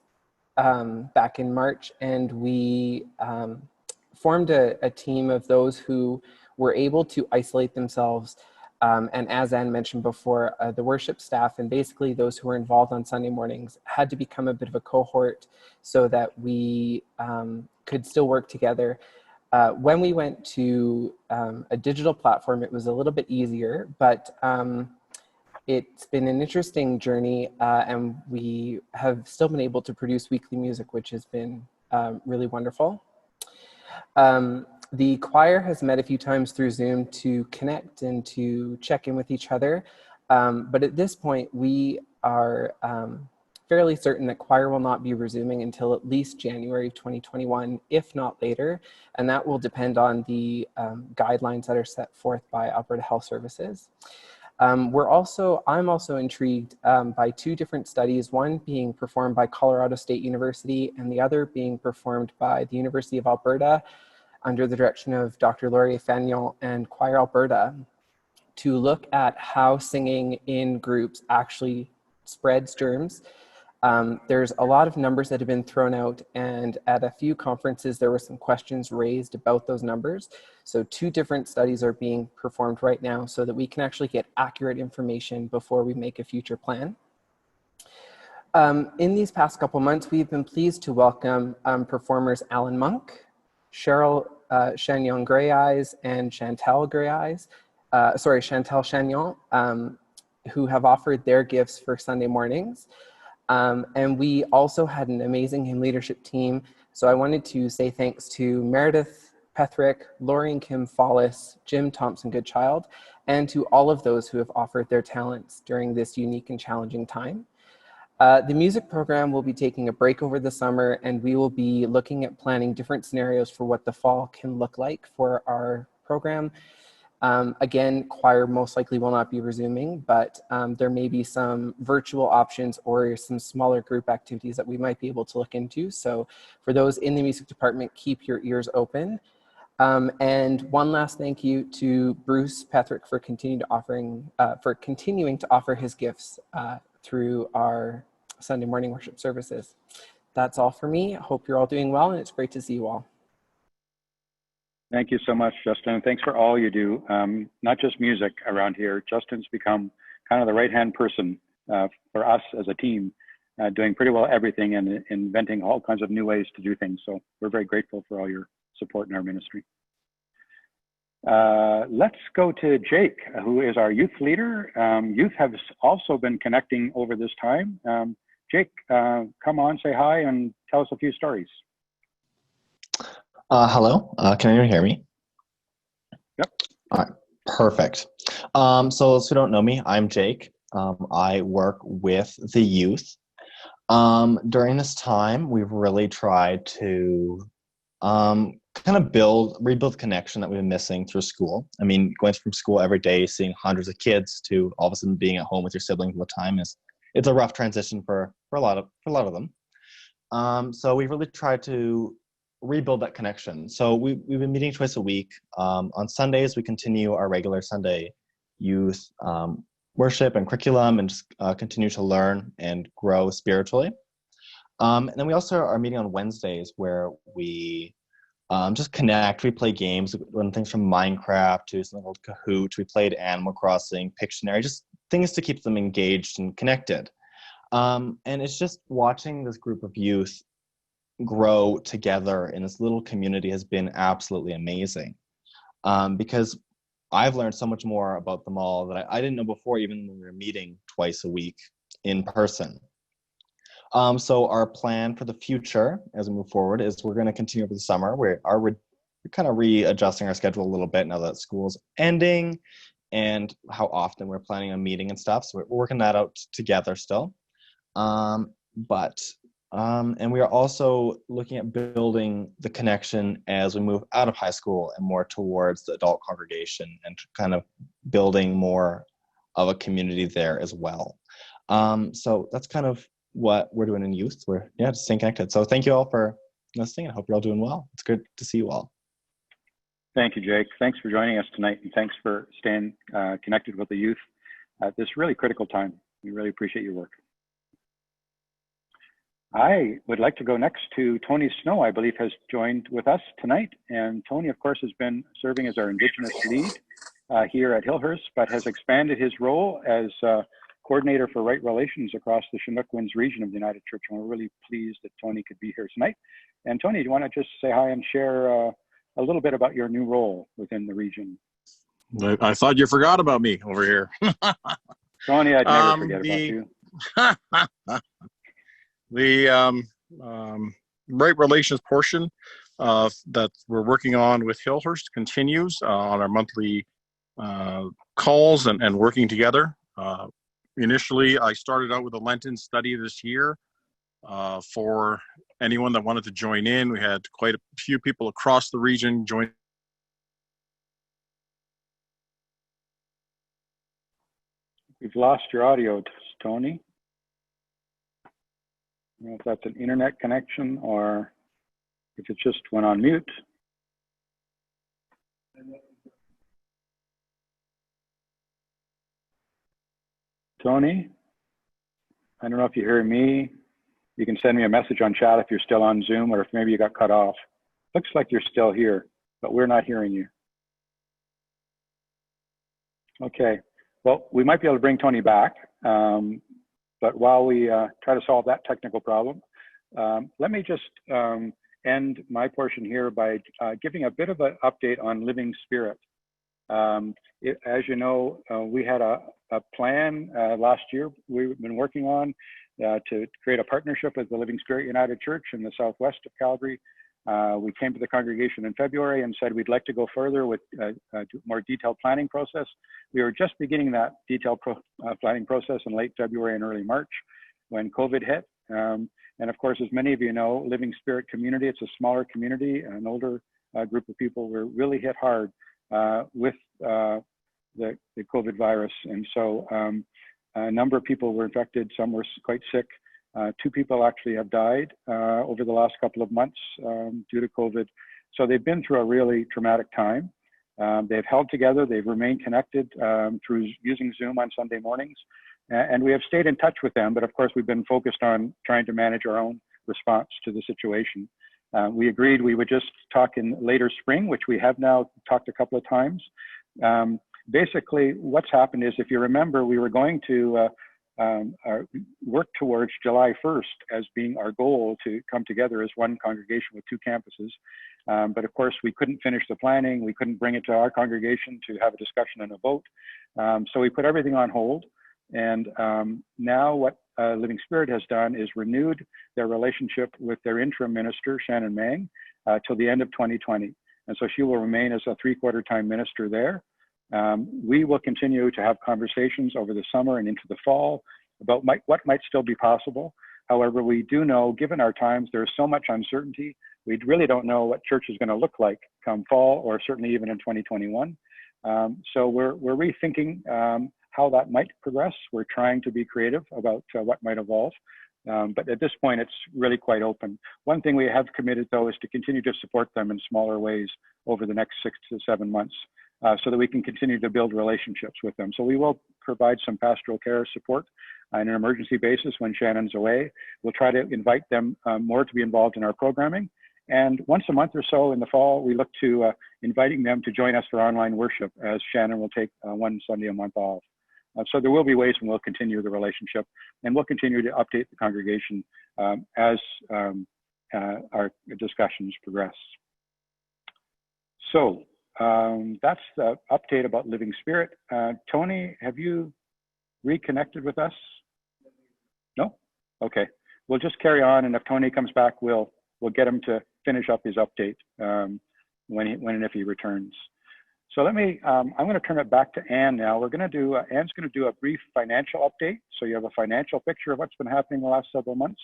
back in March, and we formed a team of those who were able to isolate themselves. And as Anne mentioned before, the worship staff and basically those who were involved on Sunday mornings had to become a bit of a cohort so that we could still work together. When we went to a digital platform, it was a little bit easier, but it's been an interesting journey, and we have still been able to produce weekly music, which has been really wonderful. The choir has met a few times through Zoom to connect and to check in with each other. But at this point, we are fairly certain that choir will not be resuming until at least January of 2021, if not later, and that will depend on the guidelines that are set forth by Alberta Health Services. I'm also intrigued by two different studies, one being performed by Colorado State University and the other being performed by the University of Alberta under the direction of Dr. Laurier Fagnon and Choir Alberta, to look at how singing in groups actually spreads germs. There's a lot of numbers that have been thrown out, and at a few conferences there were some questions raised about those numbers. So two different studies are being performed right now so that we can actually get accurate information before we make a future plan. In these past couple months, we've been pleased to welcome performers Alan Monk, Cheryl Chagnon Greyeyes, and Chantal Chagnon, who have offered their gifts for Sunday mornings. And we also had an amazing hymn leadership team. So I wanted to say thanks to Meredith Pethrick, Lori and Kim Follis, Jim Thompson-Goodchild, and to all of those who have offered their talents during this unique and challenging time. The music program will be taking a break over the summer, and we will be looking at planning different scenarios for what the fall can look like for our program. Again, choir most likely will not be resuming, but there may be some virtual options or some smaller group activities that we might be able to look into. So for those in the music department, keep your ears open. And one last thank you to Bruce Pethrick for continuing to offer his gifts through our Sunday morning worship services. That's all for me. I hope you're all doing well, and it's great to see you all. Thank you so much, Justin. Thanks for all you do. Not just music around here. Justin's become kind of the right-hand person for us as a team, doing pretty well everything and inventing all kinds of new ways to do things. So we're very grateful for all your support in our ministry. Let's go to Jake, who is our youth leader. Youth have also been connecting over this time. Jake, come on, say hi, and tell us a few stories. Hello, can anyone hear me? Yep. All right, perfect. So those who don't know me, I'm Jake. I work with the youth. During this time, we've really tried to kind of rebuild connection that we've been missing through school. I mean, going from school every day, seeing hundreds of kids, to all of a sudden being at home with your siblings all the time it's a rough transition for a lot of them. So we've really tried to rebuild that connection. So we've been meeting twice a week. On Sundays, we continue our regular Sunday youth worship and curriculum, and just continue to learn and grow spiritually. And then we also are meeting on Wednesdays, where we just connect. We play games, run things from Minecraft to something called Kahoot. We played Animal Crossing, Pictionary, just things to keep them engaged and connected. And it's just watching this group of youth grow together in this little community has been absolutely amazing, because I've learned so much more about them all that I didn't know before, even when we were meeting twice a week in person. So our plan for the future as we move forward is we're going to continue over the summer. We're kind of readjusting our schedule a little bit now that school's ending, and how often we're planning on meeting and stuff. So we're working that out together still. And we are also looking at building the connection as we move out of high school and more towards the adult congregation, and kind of building more of a community there as well. So that's kind of what we're doing in youth. We're just staying connected. So thank you all for listening. I hope you're all doing well. It's good to see you all. Thank you, Jake. Thanks for joining us tonight, and thanks for staying connected with the youth at this really critical time. We really appreciate your work. I would like to go next to Tony Snow, I believe has joined with us tonight. And Tony, of course, has been serving as our Indigenous lead here at Hillhurst, but has expanded his role as coordinator for right relations across the Chinook Winds region of the United Church. And we're really pleased that Tony could be here tonight. And Tony, do you want to just say hi and share a little bit about your new role within the region? I thought you forgot about me over here. Tony, I'd never forget about you. The right relations portion that we're working on with Hillhurst continues on our monthly calls and working together. initially, I started out with a Lenten study this year for anyone that wanted to join in. We had quite a few people across the region join. We've lost your audio, Tony. I don't know if that's an internet connection or if it just went on mute. Tony, I don't know if you hear me. You can send me a message on chat if you're still on Zoom, or if maybe you got cut off. Looks like you're still here, but we're not hearing you. Okay, well, we might be able to bring Tony back, but while we try to solve that technical problem, let me just end my portion here by giving a bit of an update on Living Spirit. As you know, we had a plan last year we've been working on to create a partnership with the Living Spirit United Church in the southwest of Calgary. We came to the congregation in February and said we'd like to go further with a more detailed planning process. We were just beginning that detailed planning process in late February and early March when COVID hit. And of course, as many of you know, Living Spirit community, it's a smaller community, an older group of people were really hit hard with the COVID virus. And so a number of people were infected, some were quite sick. 2 people actually have died over the last couple of months due to COVID. So they've been through a really traumatic time. They've held together, they've remained connected through using Zoom on Sunday mornings. And we have stayed in touch with them, but of course we've been focused on trying to manage our own response to the situation. We agreed we would just talk in later spring, which we have now talked a couple of times. Basically, what's happened is, if you remember, we were going to work towards July 1st as being our goal to come together as one congregation with 2 campuses. But of course, we couldn't finish the planning. We couldn't bring it to our congregation to have a discussion and a vote. So we put everything on hold. And now what Living Spirit has done is renewed their relationship with their interim minister, Shannon Mang, till the end of 2020. And so she will remain as a 3/4 time minister there. We will continue to have conversations over the summer and into the fall about what might still be possible. However, we do know, given our times, there's so much uncertainty. We really don't know what church is going to look like come fall, or certainly even in 2021. So we're rethinking how that might progress. We're trying to be creative about what might evolve. But at this point, it's really quite open. One thing we have committed, though, is to continue to support them in smaller ways over the next 6 to 7 months so that we can continue to build relationships with them. So we will provide some pastoral care support on an emergency basis when Shannon's away. We'll try to invite them more to be involved in our programming. And once a month or so in the fall, we look to inviting them to join us for online worship, as Shannon will take one Sunday a month off. So there will be ways when we'll continue the relationship, and we'll continue to update the congregation as our discussions progress. So that's the update about Living Spirit. Tony, have you reconnected with us? No? Okay. We'll just carry on, and if Tony comes back, we'll get him to finish up his update when and if he returns. So let me, I'm going to turn it back to Anne now. We're going to do, Anne's going to do a brief financial update. So you have a financial picture of what's been happening the last several months.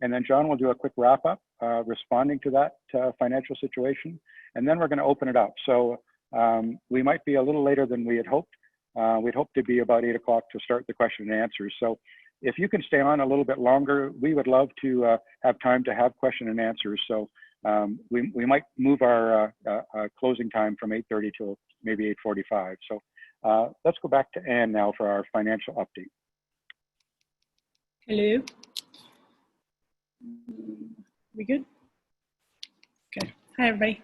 And then John will do a quick wrap up responding to that financial situation. And then we're going to open it up. So we might be a little later than we had hoped. We'd hoped to be about 8 o'clock to start the question and answers. So if you can stay on a little bit longer, we would love to have time to have question and answers. So we might move our closing time from 8:30 to maybe 8:45. So let's go back to Anne now for our financial update. Hello. We good? Okay. Hi, everybody.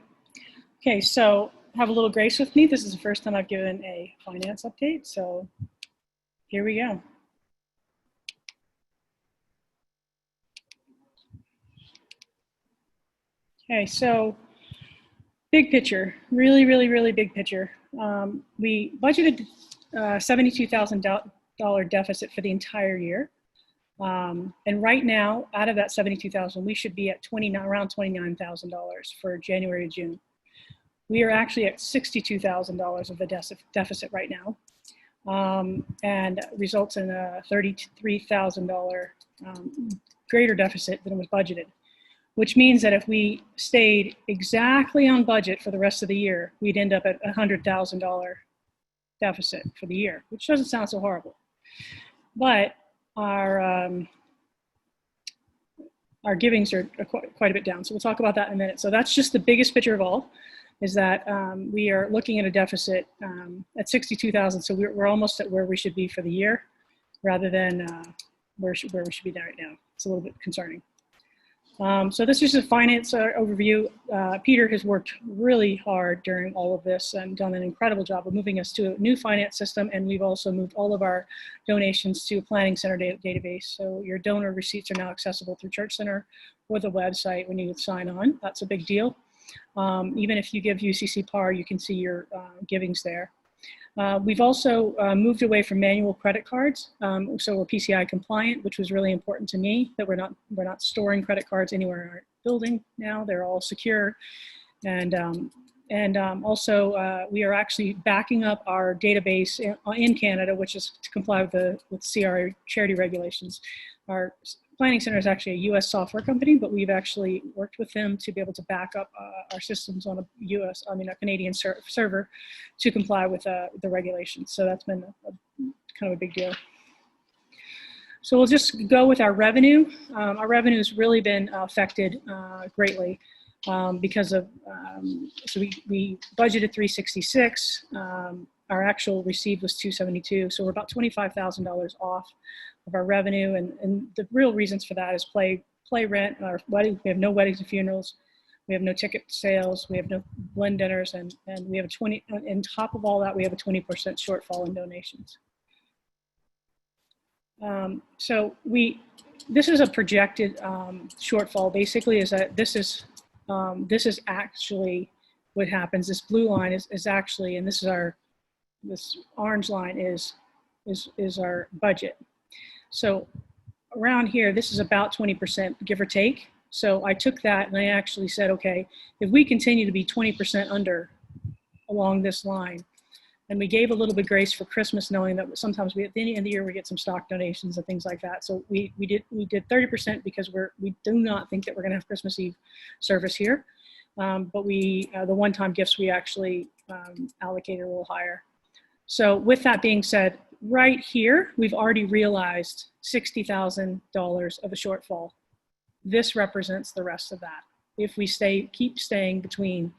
Okay, so have a little grace with me. This is the first time I've given a finance update, so here we go. Okay, so big picture, really big picture. We budgeted $72,000 deficit for the entire year. And right now, out of that $72,000, we should be at around $29,000 for January to June. We are actually at $62,000 of the deficit right now. and results in a $33,000 greater deficit than was budgeted, which means that if we stayed exactly on budget for the rest of the year, we'd end up at a $100,000 deficit for the year, which doesn't sound so horrible. But our givings are quite a bit down. So we'll talk about that in a minute. So that's just the biggest picture of all, is that we are looking at a deficit at 62,000. So we're almost at where we should be for the year, rather than where we should be right now. It's a little bit concerning. So this is a finance overview. Peter has worked really hard during all of this and done an incredible job of moving us to a new finance system. And we've also moved all of our donations to a planning center database. So your donor receipts are now accessible through Church Center or the website when you sign on. That's a big deal. Even if you give UCC PAR, you can see your givings there. We've also moved away from manual credit cards, so we're PCI compliant, which was really important to me, that we're not storing credit cards anywhere in our building now. They're all secure, and also we are actually backing up our database in Canada, which is to comply with CRA charity regulations. Our planning center is actually a U.S. software company, but we've actually worked with them to be able to back up our systems on a Canadian server to comply with the regulations. So that's been kind of a big deal. So we'll just go with our revenue. Our revenue has really been affected greatly because of, so we budgeted 366. Our actual received was 272. So we're about $25,000 off of our revenue, and the real reasons for that is play rent, our wedding. We have no weddings and funerals, we have no ticket sales, we have no blend dinners, and we have on top of all that, we have a 20% shortfall in donations. So this is a projected shortfall. Basically, is that this is actually what happens. This blue line is actually, and this orange line is our budget. So around here, this is about 20%, give or take. So I took that and I actually said, okay, if we continue to be 20% under along this line, and we gave a little bit of grace for Christmas, knowing that sometimes at the end of the year we get some stock donations and things like that. So we did 30% because we do not think that we're going to have Christmas Eve service here. But the one-time gifts we actually allocated a little higher. So with that being said, right here, we've already realized $60,000 of a shortfall. This represents the rest of that. If we keep staying between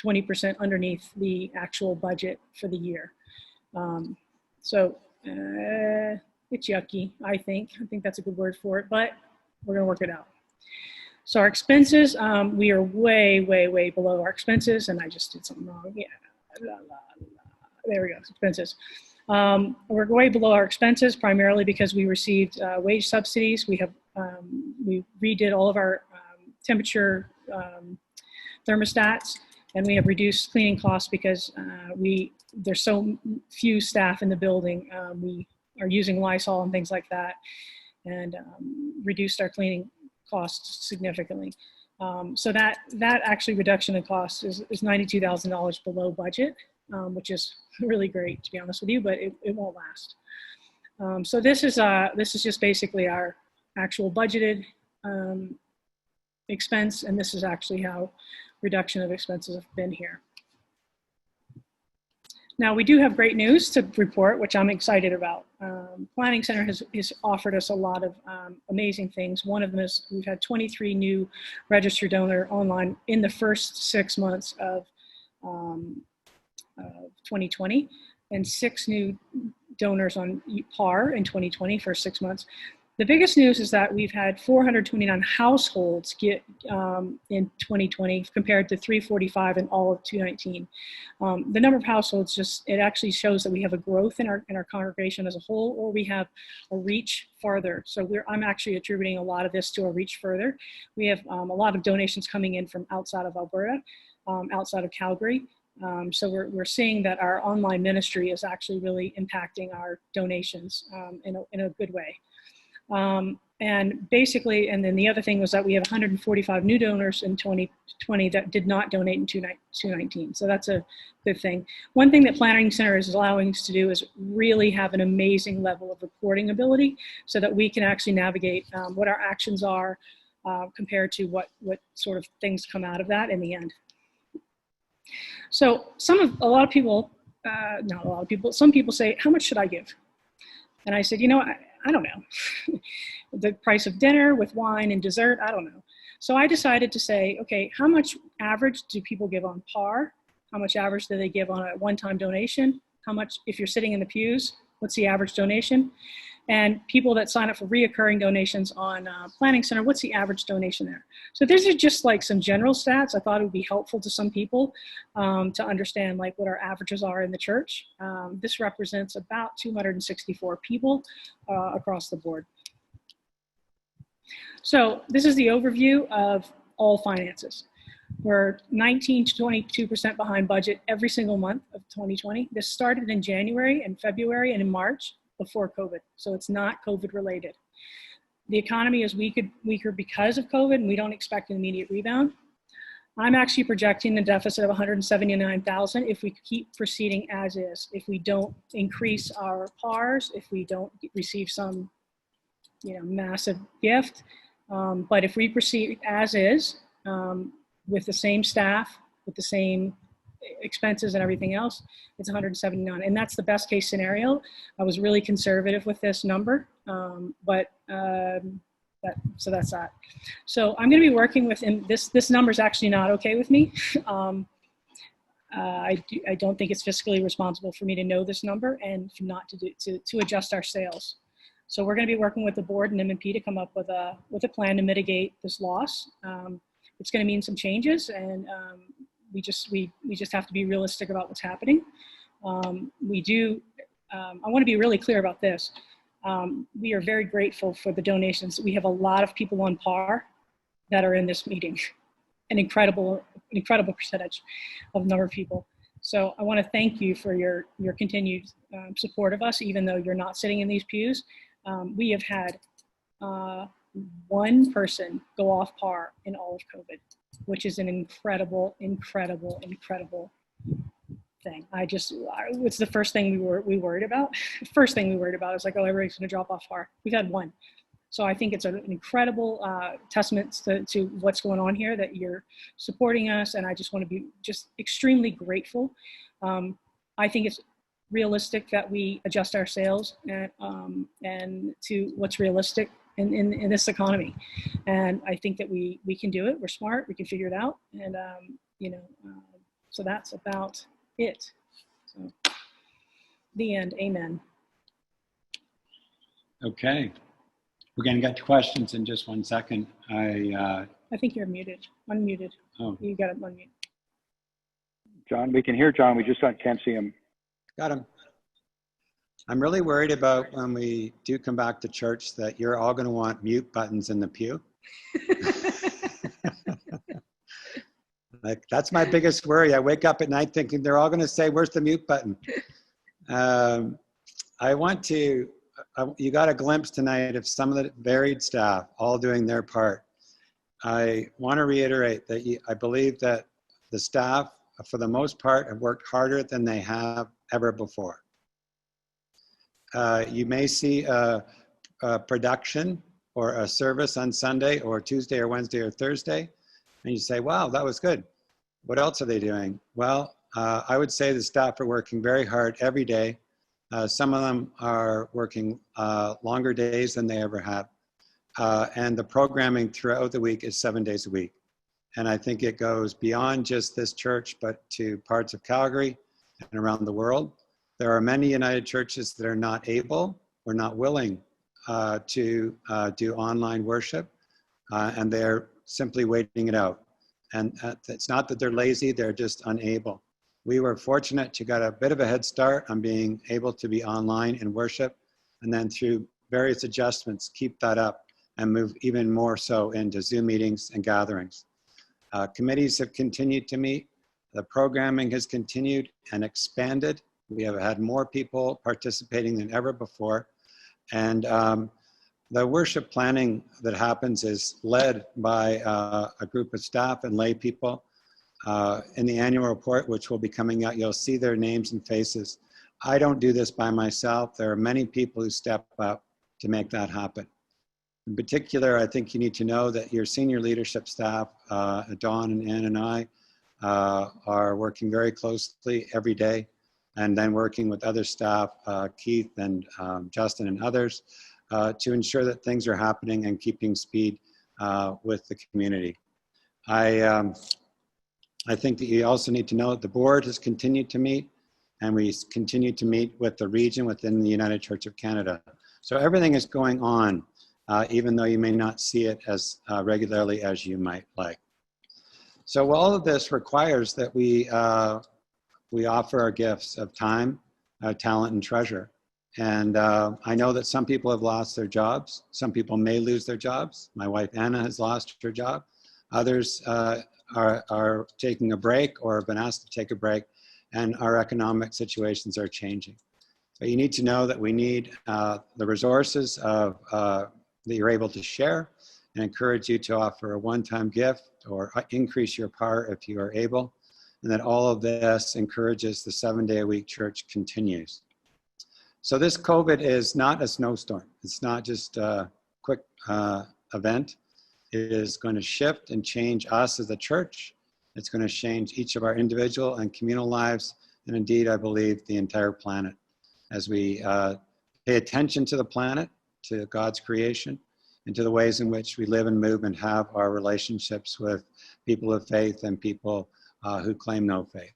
20% underneath the actual budget for the year. So it's yucky, I think. I think that's a good word for it, but we're gonna work it out. So our expenses, we are way, way, way below our expenses, and I just did something wrong. Yeah, there we go, expenses. We're way below our expenses primarily because we received wage subsidies. We redid all of our temperature thermostats, and we have reduced cleaning costs because there's so few staff in the building. We are using Lysol and things like that, and reduced our cleaning costs significantly. So that actually reduction in costs is $92,000 below budget, which is really great, to be honest with you, but it won't last. So this is just basically our actual budgeted expense, and this is actually how reduction of expenses have been here. Now, we do have great news to report, which I'm excited about. Planning Center has offered us a lot of amazing things. One of them is we've had 23 new registered donor online in the first 6 months of 2020, and 6 new donors on PAR in 2020 for 6 months. The biggest news is that we've had 429 households get in 2020 compared to 345 in all of 2019. The number of households it actually shows that we have a growth in our congregation as a whole, or we have a reach farther. So I'm actually attributing a lot of this to a reach further. We have a lot of donations coming in from outside of Alberta, outside of Calgary. So we're seeing that our online ministry is actually really impacting our donations in a good way. And basically, and then the other thing was that we have 145 new donors in 2020 that did not donate in 2019. So that's a good thing. One thing that Planning Center is allowing us to do is really have an amazing level of reporting ability so that we can actually navigate what our actions are compared to what sort of things come out of that in the end. So some people say, how much should I give? And I said, you know, I don't know. The price of dinner with wine and dessert, I don't know. So I decided to say, okay, how much average do people give on par? How much average do they give on a one-time donation? How much, if you're sitting in the pews, what's the average donation? And people that sign up for reoccurring donations on Planning Center, what's the average donation there? So these are just like some general stats. I thought it would be helpful to some people to understand like what our averages are in the church. This represents about 264 people across the board. So this is the overview of all finances. We're 19 to 22% behind budget every single month of 2020. This started in January and February and in March before COVID. So it's not COVID related. The economy is weaker because of COVID, and we don't expect an immediate rebound. I'm actually projecting a deficit of 179,000 if we keep proceeding as is. If we don't increase our PARs, if we don't receive some, massive gift. But if we proceed as is, with the same staff, with the same expenses and everything else, it's 179. And that's the best case scenario. I was really conservative with this number, so that's that. So I'm going to be working with, and this number is actually not okay with me. I don't think it's fiscally responsible for me to know this number and not to adjust our sales. So we're going to be working with the board and M&P to come up with a plan to mitigate this loss. It's going to mean some changes, and we just have to be realistic about what's happening. I want to be really clear about this. We are very grateful for the donations. We have a lot of people on par that are in this meeting, an incredible percentage of number of people. So I want to thank you for your continued support of us, even though you're not sitting in these pews. We have had one person go off par in all of COVID, which is an incredible thing. It's the first thing we worried about. First thing we worried about is like, oh, everybody's going to drop off par. We've had one. So I think it's an incredible testament to what's going on here, that you're supporting us. And I just want to be just extremely grateful. I think it's realistic that we adjust our sales and to what's realistic in this economy. And I think that we can do it. We're smart. We can figure it out. And, so that's about it. So the end. Amen. Okay. We're going to get to questions in just 1 second. I think you're muted. Unmuted. Oh. You got it unmuted. John, we can hear John. We just can't see him. Got him. I'm really worried about when we do come back to church that you're all going to want mute buttons in the pew. Like, that's my biggest worry. I wake up at night thinking they're all going to say, where's the mute button? You got a glimpse tonight of some of the varied staff all doing their part. I want to reiterate that I believe that the staff, for the most part, have worked harder than they have ever before. You may see a production or a service on Sunday or Tuesday or Wednesday or Thursday, and you say, wow, that was good. What else are they doing? Well, I would say the staff are working very hard every day. Some of them are working longer days than they ever have. And the programming throughout the week is 7 days a week. And I think it goes beyond just this church, but to parts of Calgary and around the world. There are many United churches that are not able or not willing to do online worship, and they're simply waiting it out. And it's not that they're lazy, they're just unable. We were fortunate to get a bit of a head start on being able to be online and worship, and then through various adjustments, keep that up and move even more so into Zoom meetings and gatherings. Committees have continued to meet. The programming has continued and expanded. We have had more people participating than ever before. And The worship planning that happens is led by a group of staff and lay people. In the annual report, which will be coming out, you'll see their names and faces. I don't do this by myself. There are many people who step up to make that happen. In particular, I think you need to know that your senior leadership staff, Dawn and Ann and I, are working very closely every day, and then working with other staff, Keith and Justin and others, to ensure that things are happening and keeping speed with the community. I think that you also need to know that the board has continued to meet, and we continue to meet with the region within the United Church of Canada. So everything is going on, even though you may not see it as regularly as you might like. So all of this requires that we offer our gifts of time, talent, and treasure. And I know that some people have lost their jobs. Some people may lose their jobs. My wife, Anna, has lost her job. Others are taking a break or have been asked to take a break, and our economic situations are changing. But you need to know that we need the resources that you're able to share, and encourage you to offer a one-time gift or increase your part if you are able, and that all of this encourages the 7-day-a-week church continues. So this COVID is not a snowstorm. It's not just a quick event. It is going to shift and change us as a church. It's going to change each of our individual and communal lives, and indeed, I believe, the entire planet, as we pay attention to the planet, to God's creation, and to the ways in which we live and move and have our relationships with people of faith and people who claim no faith.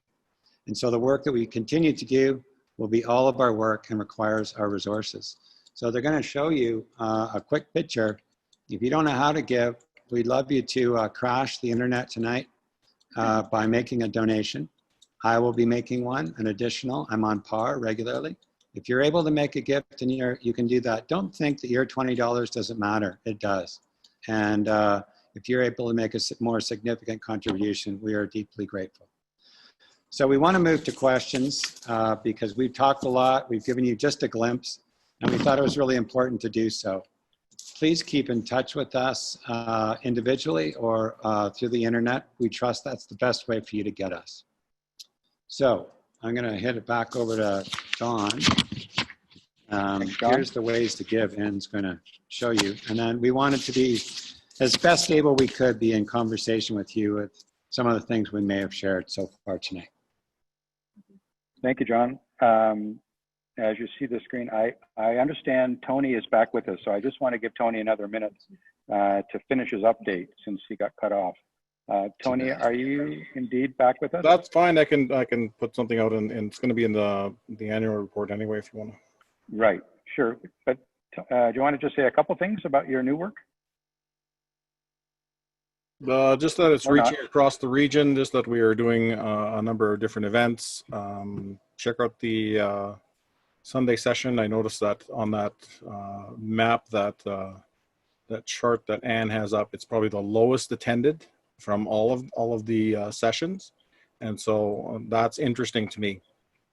And so the work that we continue to do will be all of our work and requires our resources. So they're going to show you a quick picture. If you don't know how to give, we'd love you to crash the internet tonight by making a donation. I will be making one, an additional. I'm on par regularly. If you're able to make a gift and you can do that, don't think that your $20 doesn't matter. It does. And if you're able to make a more significant contribution, we are deeply grateful. So we want to move to questions because we've talked a lot. We've given you just a glimpse, and we thought it was really important to do so. Please keep in touch with us individually or through the internet. We trust that's the best way for you to get us. So I'm going to hit it back over to Dawn. Here's the ways to give. Ann's going to show you. And then we wanted to be as best able we could be in conversation with you with some of the things we may have shared so far tonight. Thank you, John. As you see the screen, I understand Tony is back with us, so I just want to give Tony another minute to finish his update since he got cut off. Tony, are you indeed back with us? That's fine. I can put something out, and it's going to be in the annual report anyway, if you want to. Right, sure. But do you want to just say a couple things about your new work? Just that it's reaching across the region, just that we are doing a number of different events. Check out the Sunday session. I noticed that on that map, that chart that Anne has up, it's probably the lowest attended from all of the sessions. And so that's interesting to me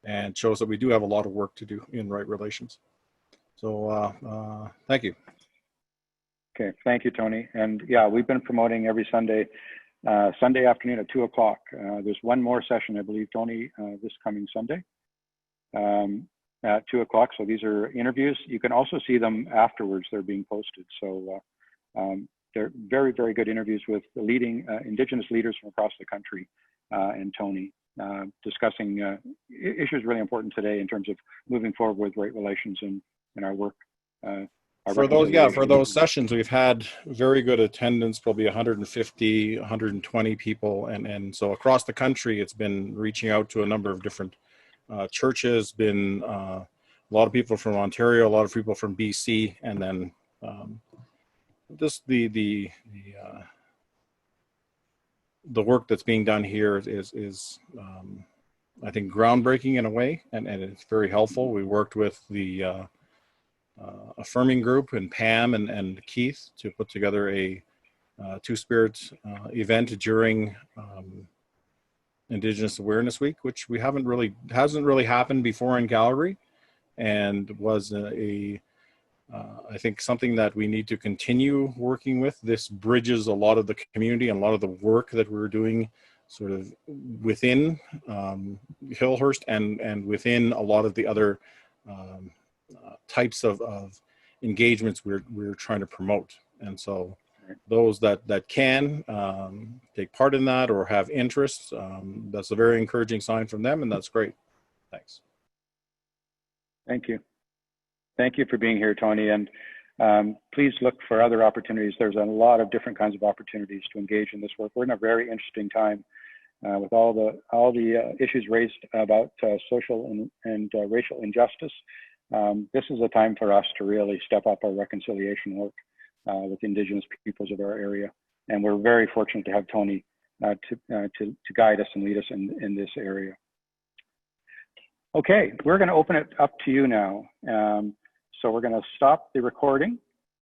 and shows that we do have a lot of work to do in right relations. So thank you. Okay, thank you, Tony. And yeah, we've been promoting every Sunday, Sunday afternoon at 2 o'clock. There's one more session, I believe, Tony, this coming Sunday at 2 o'clock. So these are interviews. You can also see them afterwards. They're being posted. So they're very, very good interviews with the leading Indigenous leaders from across the country and Tony discussing issues really important today in terms of moving forward with right relations in our work. For those sessions, we've had very good attendance, probably 150, 120 people. And so across the country, it's been reaching out to a number of different churches, been a lot of people from Ontario, a lot of people from BC, and then just the work that's being done here is I think groundbreaking in a way, and it's very helpful. We worked with the Affirming Group and Pam and Keith to put together a Two-Spirit event during Indigenous Awareness Week, which hasn't really happened before in Calgary, and was a I think something that we need to continue working with. This bridges a lot of the community and a lot of the work that we're doing sort of within Hillhurst and within a lot of the other types of engagements we're trying to promote. And so those that can take part in that or have interests, that's a very encouraging sign from them, and that's great. Thanks. Thank you. Thank you for being here, Tony. And please look for other opportunities. There's a lot of different kinds of opportunities to engage in this work. We're in a very interesting time with all the issues raised about social and racial injustice. This is a time for us to really step up our reconciliation work with Indigenous peoples of our area. And we're very fortunate to have Tony to guide us and lead us in this area. Okay, we're going to open it up to you now. So we're going to stop the recording